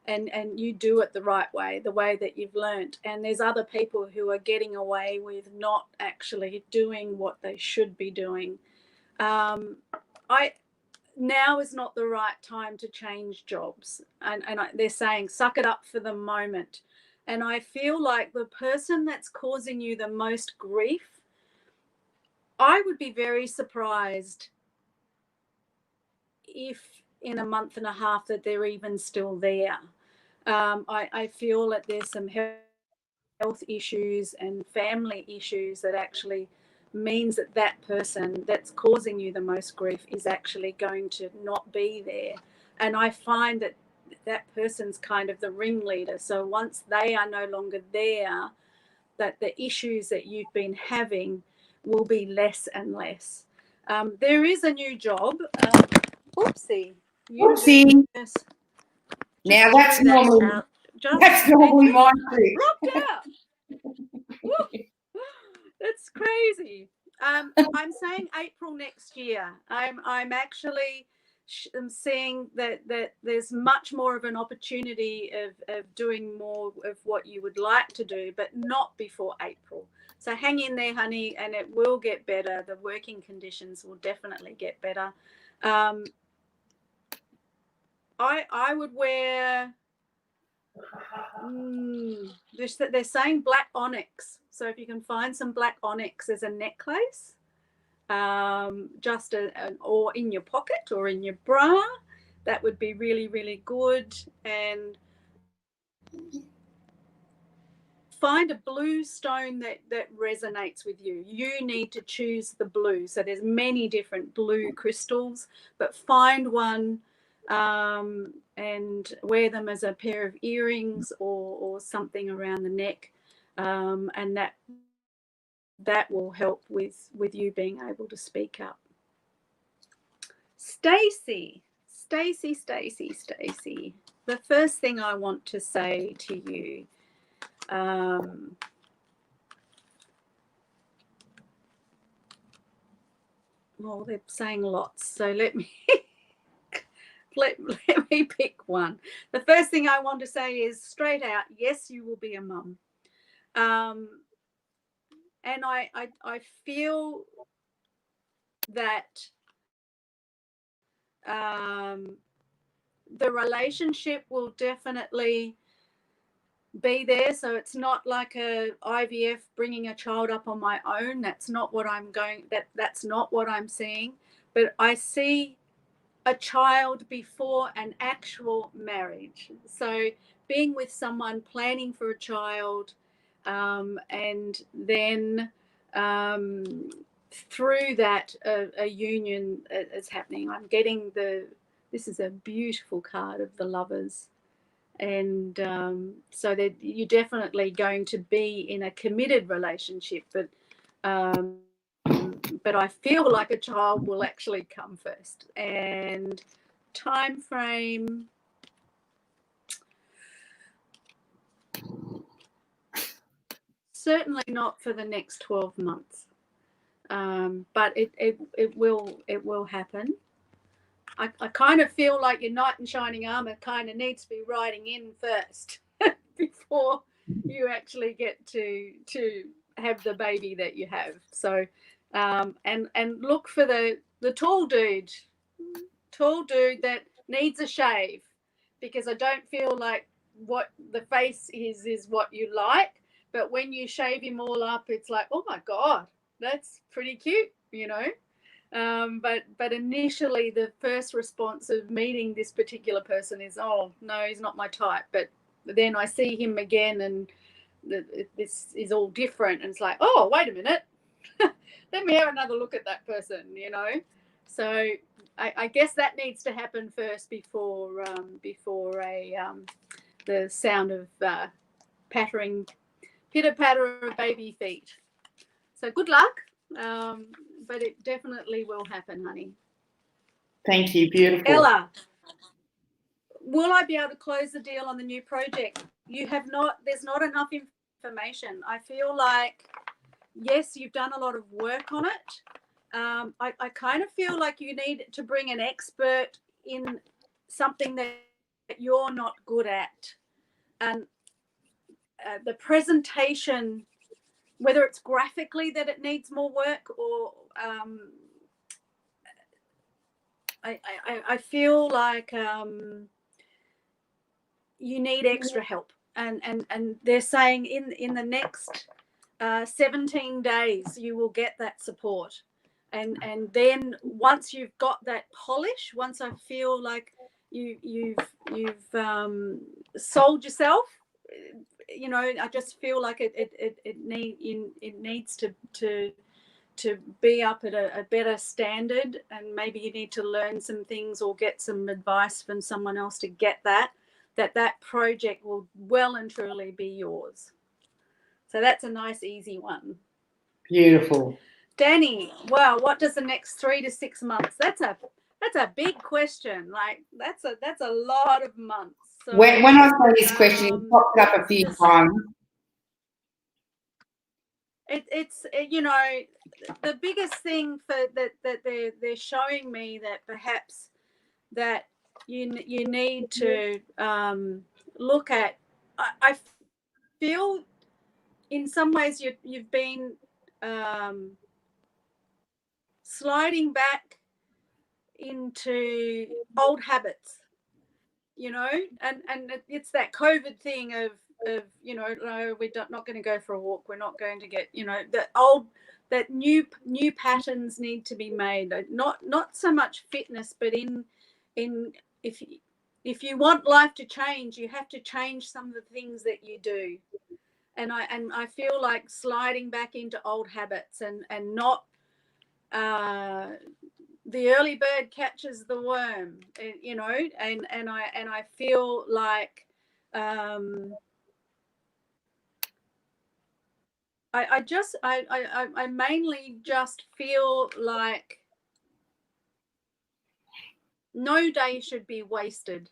and you do it the right way, the way that you've learnt. And there's other people who are getting away with not actually doing what they should be doing. Now is not the right time to change jobs, and they're saying suck it up for the moment. And I feel like the person that's causing you the most grief, I would be very surprised if in a month and a half that they're even still there. I feel that there's some health issues and family issues that actually means that that person that's causing you the most grief is actually going to not be there. And I find that that person's kind of the ringleader. So once they are no longer there, that the issues that you've been having will be less and less. There is a new job. Oopsie. Oopsie. Now that's normally mine too. Dropped out. That's crazy. I'm saying April next year. I'm actually seeing that there's much more of an opportunity of doing more of what you would like to do, but not before April. So hang in there, honey, and it will get better. The working conditions will definitely get better. I would wear, they're saying black onyx. So if you can find some black onyx as a necklace, just or in your pocket or in your bra, that would be really, really good. And find a blue stone that resonates with you. You need to choose the blue. So there's many different blue crystals, but find one and wear them as a pair of earrings or something around the neck, and that will help with you being able to speak up. Stacey, the first thing I want to say to you, well, they're saying lots, so let me let me pick one. The first thing I want to say is straight out, yes, you will be a mum. And I feel that the relationship will definitely be there. So it's not like a IVF bringing a child up on my own. That's not what that's not what I'm seeing. But I see a child before an actual marriage. So being with someone, planning for a child, and then through that a union is happening. I'm getting this is a beautiful card of the Lovers. And so that you're definitely going to be in a committed relationship, but I feel like a child will actually come first. And time frame, certainly not for the next 12 months, but it will happen. I kind of feel like your knight in shining armor kind of needs to be riding in first before you actually get to have the baby that you have. So and look for the tall dude that needs a shave, because I don't feel like what the face is what you like. But when you shave him all up, it's like, oh my God, that's pretty cute, you know. But initially the first response of meeting this particular person is, oh no, he's not my type. But then I see him again and this is all different, and it's like, oh, wait a minute, let me have another look at that person, you know. So I guess that needs to happen first before the sound of pitter patter of baby feet. So good luck, but it definitely will happen, honey. Thank you. Beautiful. Ella, will I be able to close the deal on the new project? You have not. There's not enough information. I feel like, yes, you've done a lot of work on it. I kind of feel like you need to bring an expert in something that you're not good at. And the presentation, whether it's graphically that it needs more work, or I feel like you need extra help. And they're saying in the next 17 days you will get that support. And then once you've got that polish, once I feel like you've sold yourself, you know, I just feel like it needs to be up at a better standard, and maybe you need to learn some things or get some advice from someone else to get that project will well and truly be yours. So that's a nice, easy one. Beautiful. Danny, well, what does the next 3 to 6 months? That's a big question. Like that's a lot of months. So, when I saw this question, it popped up a few times. It's you know, the biggest thing for that they're showing me that perhaps that you need to look at. I feel in some ways you've been sliding back into old habits, you know, and it's that COVID thing of you know, no, we're not going to go for a walk, we're not going to get, you know, that new patterns need to be made, not so much fitness, but in if you want life to change, you have to change some of the things that you do. And I feel like sliding back into old habits and not the early bird catches the worm, you know, and I feel like I mainly just feel like no day should be wasted,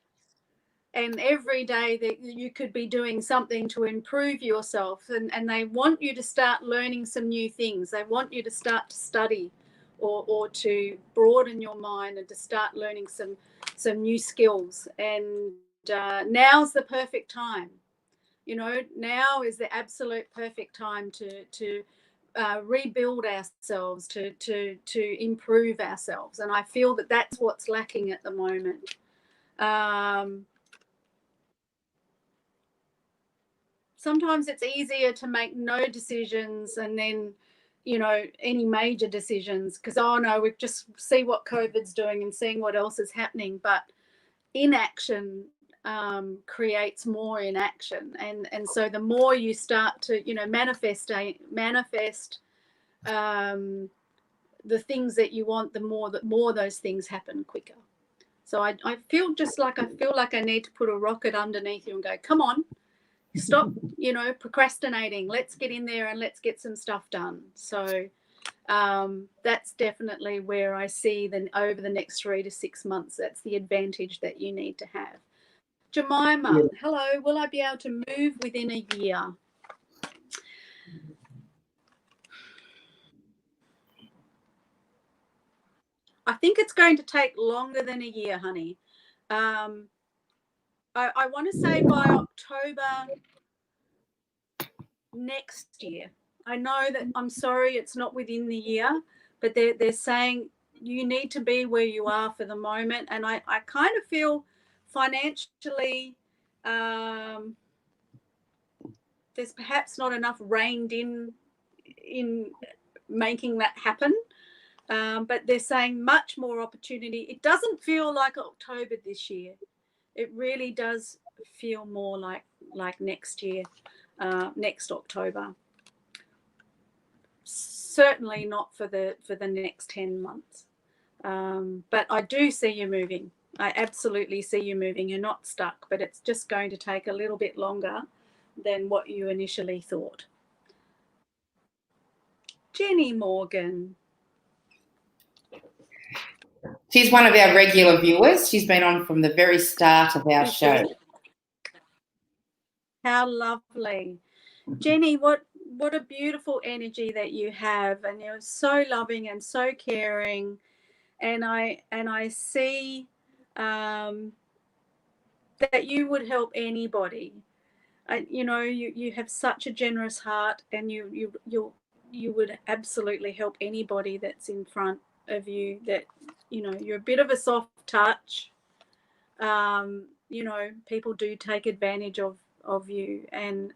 and every day that you could be doing something to improve yourself, and they want you to start learning some new things. They want you to start to study or to broaden your mind and to start learning some new skills. And now's the perfect time. You know, now is the absolute perfect time to rebuild ourselves, to improve ourselves. And I feel that that's what's lacking at the moment. Sometimes it's easier to make no decisions and then, you know, any major decisions, because, oh no, we just see what COVID's doing and seeing what else is happening. But inaction creates more inaction, and so the more you start to, you know, manifest the things that you want, the more those things happen quicker. So I feel like I need to put a rocket underneath you and go, come on, stop, you know, procrastinating. Let's get in there and let's get some stuff done. So that's definitely where I see over the next 3 to 6 months, that's the advantage that you need to have. Jemima, hello. Will I be able to move within a year? I think it's going to take longer than a year, honey. I want to say by October next year. I know that, I'm sorry, it's not within the year, but they're saying you need to be where you are for the moment. And I kind of feel financially, there's perhaps not enough reined in making that happen. But they're saying much more opportunity. It doesn't feel like October this year. It really does feel more like next year, next October. Certainly not for the next 10 months. But I do see you moving. I absolutely see you moving. You're not stuck, but it's just going to take a little bit longer than what you initially thought. Jenny Morgan. She's one of our regular viewers. She's been on from the very start of our show. How lovely. Jenny, what a beautiful energy that you have, and you're so loving and so caring, and I see that you would help anybody. You know, you have such a generous heart, and you would absolutely help anybody that's in front of you. That, you know, you're a bit of a soft touch. You know, people do take advantage of you, and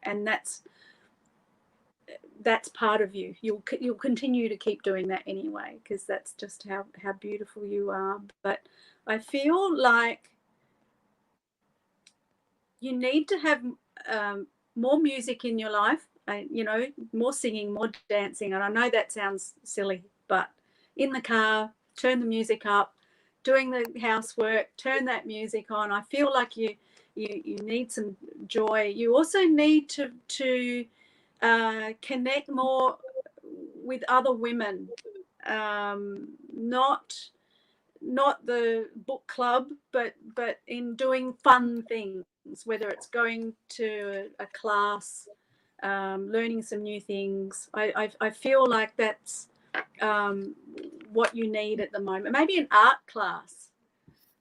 that's part of you. You'll continue to keep doing that anyway, because that's just how beautiful you are. But I feel like you need to have more music in your life, you know, more singing, more dancing. And I know that sounds silly, but in the car, turn the music up, doing the housework, turn that music on. I feel like you need some joy. You also need to connect more with other women, not the book club, but in doing fun things, whether it's going to a class, learning some new things. I feel like that's what you need at the moment. Maybe an art class.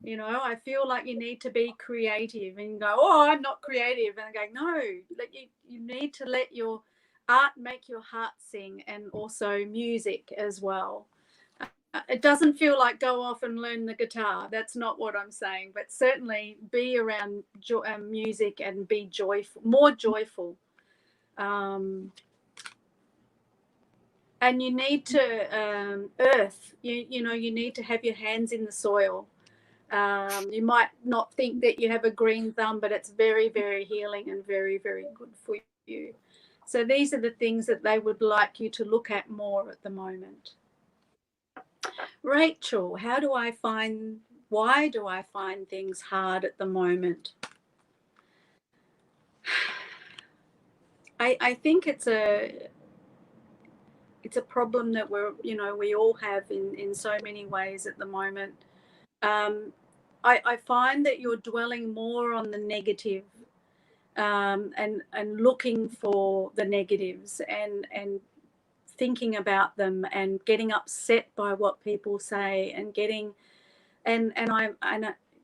You know, I feel like you need to be creative, and go, oh, I'm not creative. And I go, no, like you need to let your art make your heart sing, and also music as well. It doesn't feel like go off and learn the guitar. That's not what I'm saying, but certainly be around music and be joyful, more joyful. And you need to earth. You know, you need to have your hands in the soil. You might not think that you have a green thumb, but it's very, very healing and very, very good for you. So these are the things that they would like you to look at more at the moment. Rachel, why do I find things hard at the moment? I think it's a problem that we all have in so many ways at the moment. I find that you're dwelling more on the negative, and looking for the negatives, and thinking about them, and getting upset by what people say, and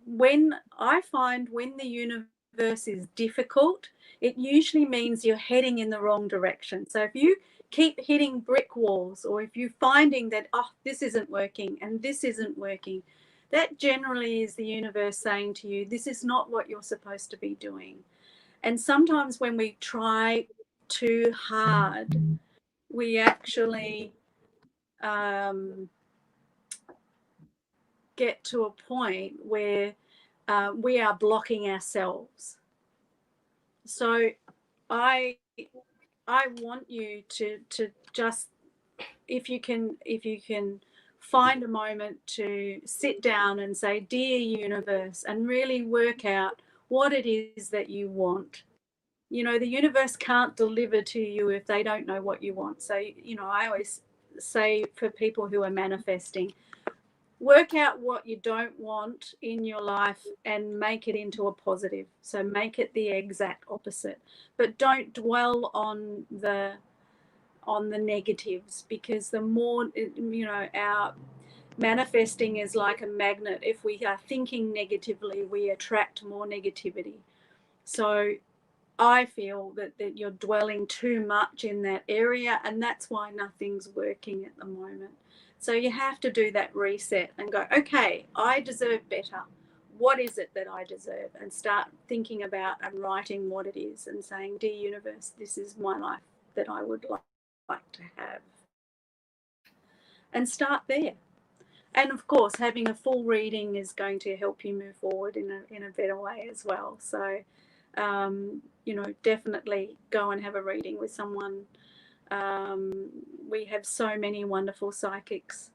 when I find when the universe is difficult, it usually means you're heading in the wrong direction. So if you keep hitting brick walls, or if you're finding that, oh, this isn't working and this isn't working, that generally is the universe saying to you, this is not what you're supposed to be doing. And sometimes when we try too hard, we actually get to a point where we are blocking ourselves. So I want you to just, if you can find a moment to sit down and say, dear universe, and really work out what it is that you want. You know, the universe can't deliver to you if they don't know what you want. So, you know, I always say for people who are manifesting, work out what you don't want in your life and make it into a positive. So make it the exact opposite, but don't dwell on the negatives, because the more, you know, our manifesting is like a magnet. If we are thinking negatively, we attract more negativity. So I feel that you're dwelling too much in that area, and that's why nothing's working at the moment. So you have to do that reset and go, okay, I deserve better. what is it that I deserve, and start thinking about and writing what it is and saying, dear universe, this is my life that I would like to have. And start there. And of course, having a full reading is going to help you move forward in a better way as well. So, definitely go and have a reading with someone. We have so many wonderful psychics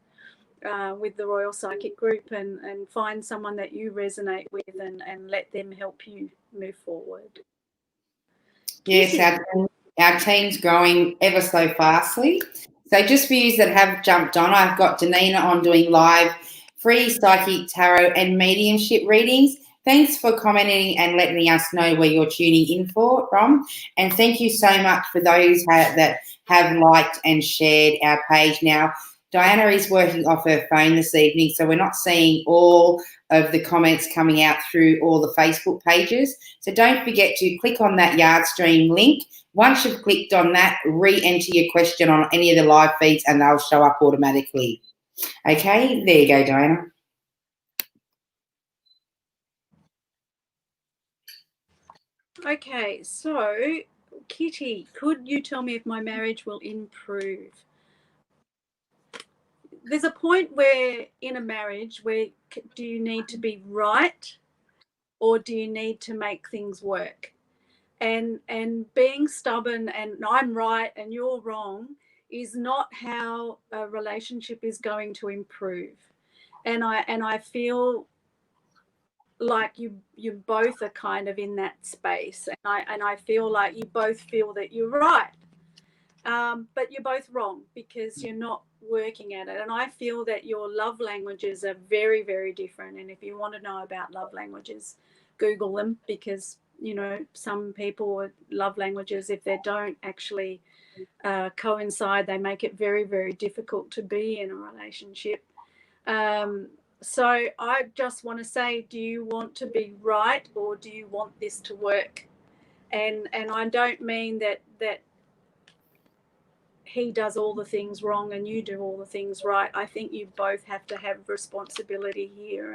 with the Royal Psychic Group, and find someone that you resonate with and let them help you move forward. Yes, our team's growing ever so fastly. So just for you that have jumped on, I've got Danina on doing live free psychic tarot and mediumship readings. Thanks for commenting and letting us know where you're tuning in from. And thank you so much for those that have liked and shared our page. Now, Diana is working off her phone this evening, so we're not seeing all of the comments coming out through all the Facebook pages. So don't forget to click on that Yardstream link. Once you've clicked on that, re-enter your question on any of the live feeds and they'll show up automatically. Okay, there you go, Diana. Okay, so Kitty, could you tell me if my marriage will improve? There's a point where in a marriage where do you need to be right, or do you need to make things work? And being stubborn and I'm right and you're wrong is not how a relationship is going to improve. And I feel like you both are kind of in that space, and I feel like you both feel that you're right, but you're both wrong because you're not working at it. And I feel that your love languages are very, very different. And if you want to know about love languages, Google them, because some people love languages, if they don't actually coincide, they make it very, very difficult to be in a relationship. So I just want to say, do you want to be right, or do you want this to work? And I don't mean that he does all the things wrong and you do all the things right. I think you both have to have responsibility here,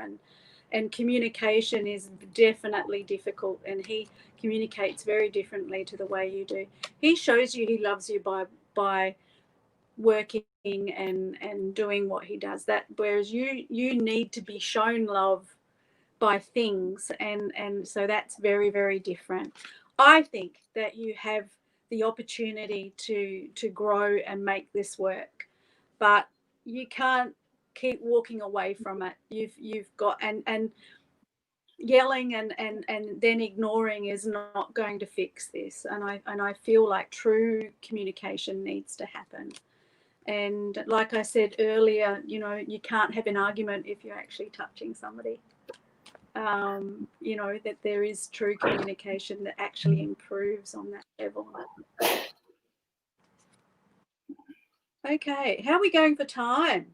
and communication is definitely difficult, and he communicates very differently to the way you do. He shows you he loves you by working and doing what he does, that whereas you need to be shown love by things, and so that's very, very different. I think that you have the opportunity to grow and make this work, but you can't keep walking away from it. You've got and yelling and then ignoring is not going to fix this. And I feel like true communication needs to happen. And like I said earlier, you can't have an argument if you're actually touching somebody. That there is true communication that actually improves on that level. Okay, how are we going for time?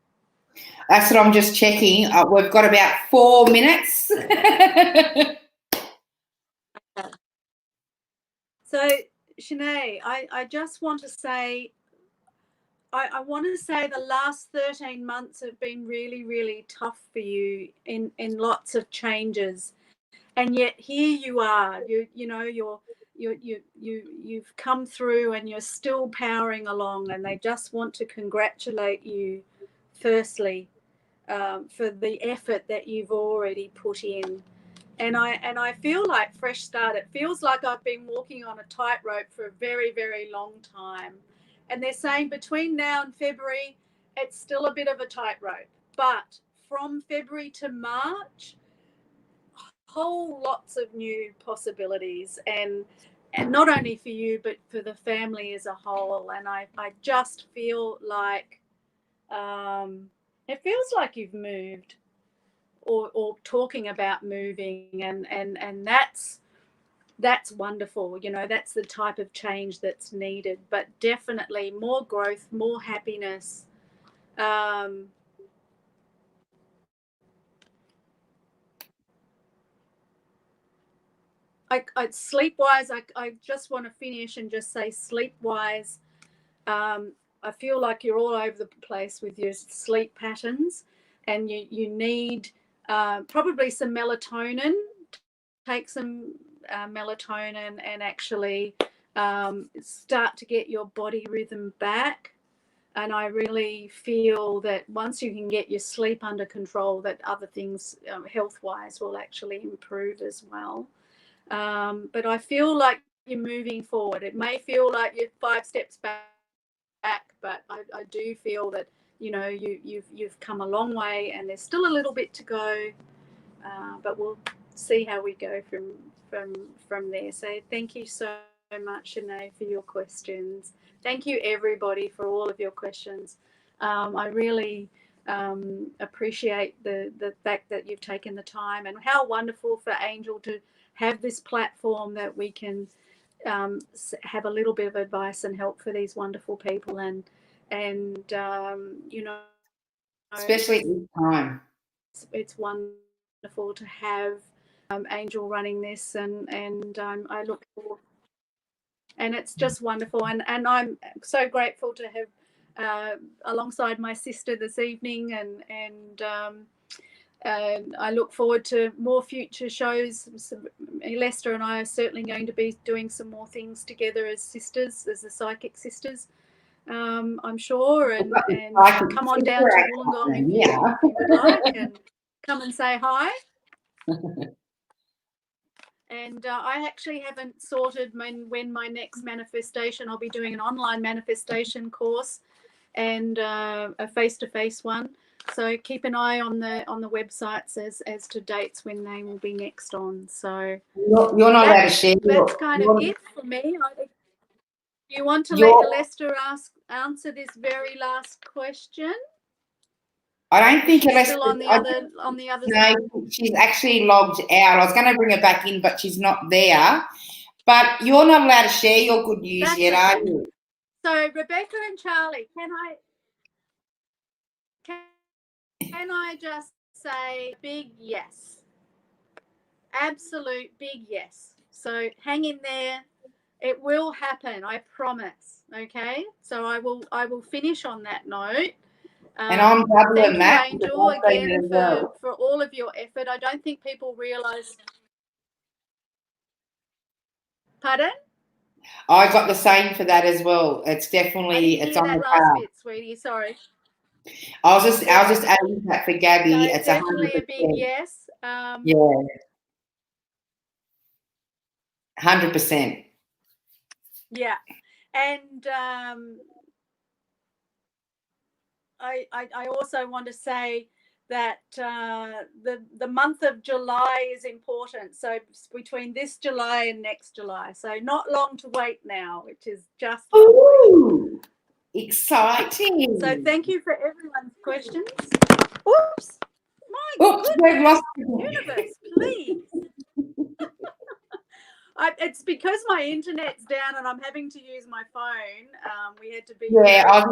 That's what I'm just checking. We've got about 4 minutes. So, Shanae, I just want to say, I want to say the last 13 months have been really, really tough for you in lots of changes, and yet here you are. You've come through and you're still powering along, and they just want to congratulate you, firstly, for the effort that you've already put in. And I feel like fresh start. It feels like I've been walking on a tightrope for a very, very long time. And they're saying between now and February, it's still a bit of a tightrope. But from February to March, whole lots of new possibilities, and not only for you, but for the family as a whole. And I just feel like it feels like you've moved, or talking about moving, and that's wonderful. That's the type of change that's needed, but definitely more growth, more happiness. Sleep-wise, I just want to finish and just say sleep-wise, I feel like you're all over the place with your sleep patterns, and you need probably some melatonin. Take some melatonin and actually start to get your body rhythm back. And I really feel that once you can get your sleep under control, that other things health-wise will actually improve as well. But I feel like you're moving forward. It may feel like you're 5 steps back, but I do feel that, you know, you've come a long way, and there's still a little bit to go. But we'll see how we go from there. So thank you so much, Sinead, for your questions. Thank you, everybody, for all of your questions. I really appreciate the fact that you've taken the time, and how wonderful for Angel to have this platform that we can have a little bit of advice and help for these wonderful people, and you know, especially at this time. It's wonderful to have Angel running this, and I look forward. And it's just wonderful, and I'm so grateful to have alongside my sister this evening, and I look forward to more future shows. Lester and I are certainly going to be doing some more things together as sisters, as the psychic sisters, I'm sure, and come on down to Wollongong if you would like, and come and say hi. And I actually haven't sorted when my next manifestation. I'll be doing an online manifestation course and a face-to-face one. So keep an eye on the websites as to dates when they will be next on. So you're not allowed to share. That's kind of it for me. You want to let Lester answer this very last question? I don't think she's still on the other side. No, she's actually logged out. I was going to bring her back in, but she's not there. But you're not allowed to share your good news yet, are you? So Rebecca and Charlie, can I just say big yes? Absolute big yes. So hang in there. It will happen, I promise. Okay? So I will finish on that note. And I'm doubling that. Thank you, Angel, again for all of your effort. I don't think people realise. Pardon? I got the same for that as well. It's definitely it's on the last bit, sweetie. Sorry. I was just adding that for Gabby. So it's definitely 100%. A big yes. Yeah. 100%. Yeah, and I also want to say that the month of July is important. So between this July and next July, so not long to wait now, which is just ooh, exciting. So thank you for everyone's questions. Oops, my goodness, we've lost universe, please. It's because my internet's down and I'm having to use my phone. We had to be. Yeah, I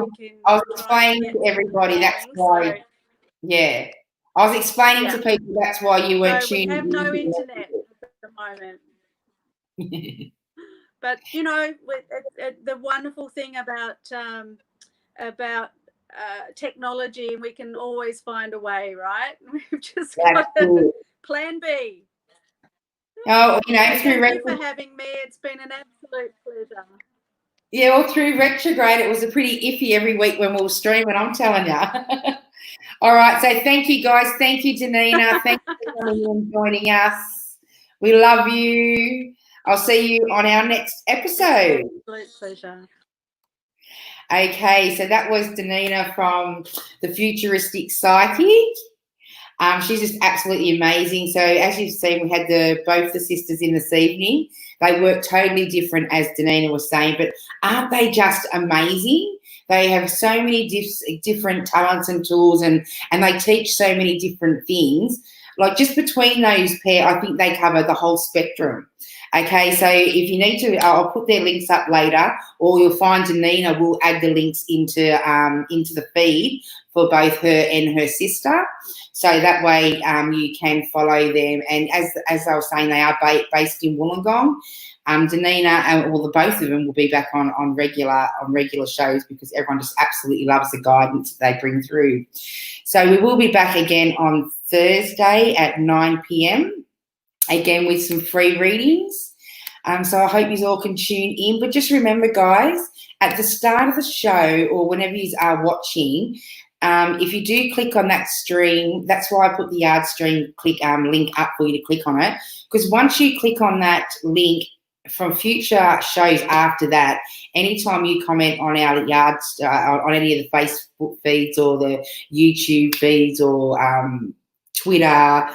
was explaining to everybody that's why. So, yeah, I was explaining to people that's why you weren't tuning in. We have no internet at the moment. But you know, the wonderful thing about technology, we can always find a way, right? We've just got plan B. Oh, you know, thank you for having me. It's been an absolute pleasure. Yeah, well, through retrograde, it was a pretty iffy every week when we were streaming, I'm telling you. All right, so thank you, guys. Thank you, Danina. Thank you for coming and joining us. We love you. I'll see you on our next episode. Absolute pleasure. Okay, so that was Danina from the Futuristic Psychic. She's just absolutely amazing. So as you've seen, we had both the sisters in this evening. They work totally different, as Danina was saying, but aren't they just amazing? They have so many different talents and tools, and they teach so many different things. Like just between those pair, I think they cover the whole spectrum. Okay, so if you need to, I'll put their links up later, or you'll find Danina will add the links into the feed for both her and her sister. So that way you can follow them. And as I was saying, they are based in Wollongong. Danina, well, both of them will be back on regular shows because everyone just absolutely loves the guidance that they bring through. So we will be back again on Thursday at 9 p.m. again with some free readings. So I hope you all can tune in. But just remember, guys, at the start of the show or whenever you are watching, if you do click on that stream, that's why I put the yard stream link up for you to click on it. Because once you click on that link, from future shows after that, anytime you comment on our yards, on any of the Facebook feeds or the YouTube feeds or Twitter,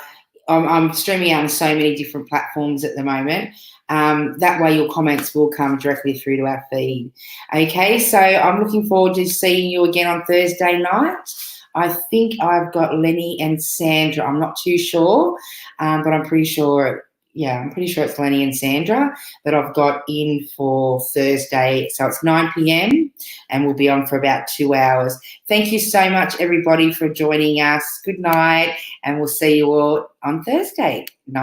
I'm streaming out on so many different platforms at the moment. That way your comments will come directly through to our feed. Okay, so I'm looking forward to seeing you again on Thursday night. I think I've got Lenny and Sandra. I'm not too sure, but I'm pretty sure. Yeah, I'm pretty sure it's Lenny and Sandra that I've got in for Thursday. So it's 9 p.m. and we'll be on for about 2 hours. Thank you so much, everybody, for joining us. Good night, and we'll see you all on Thursday night.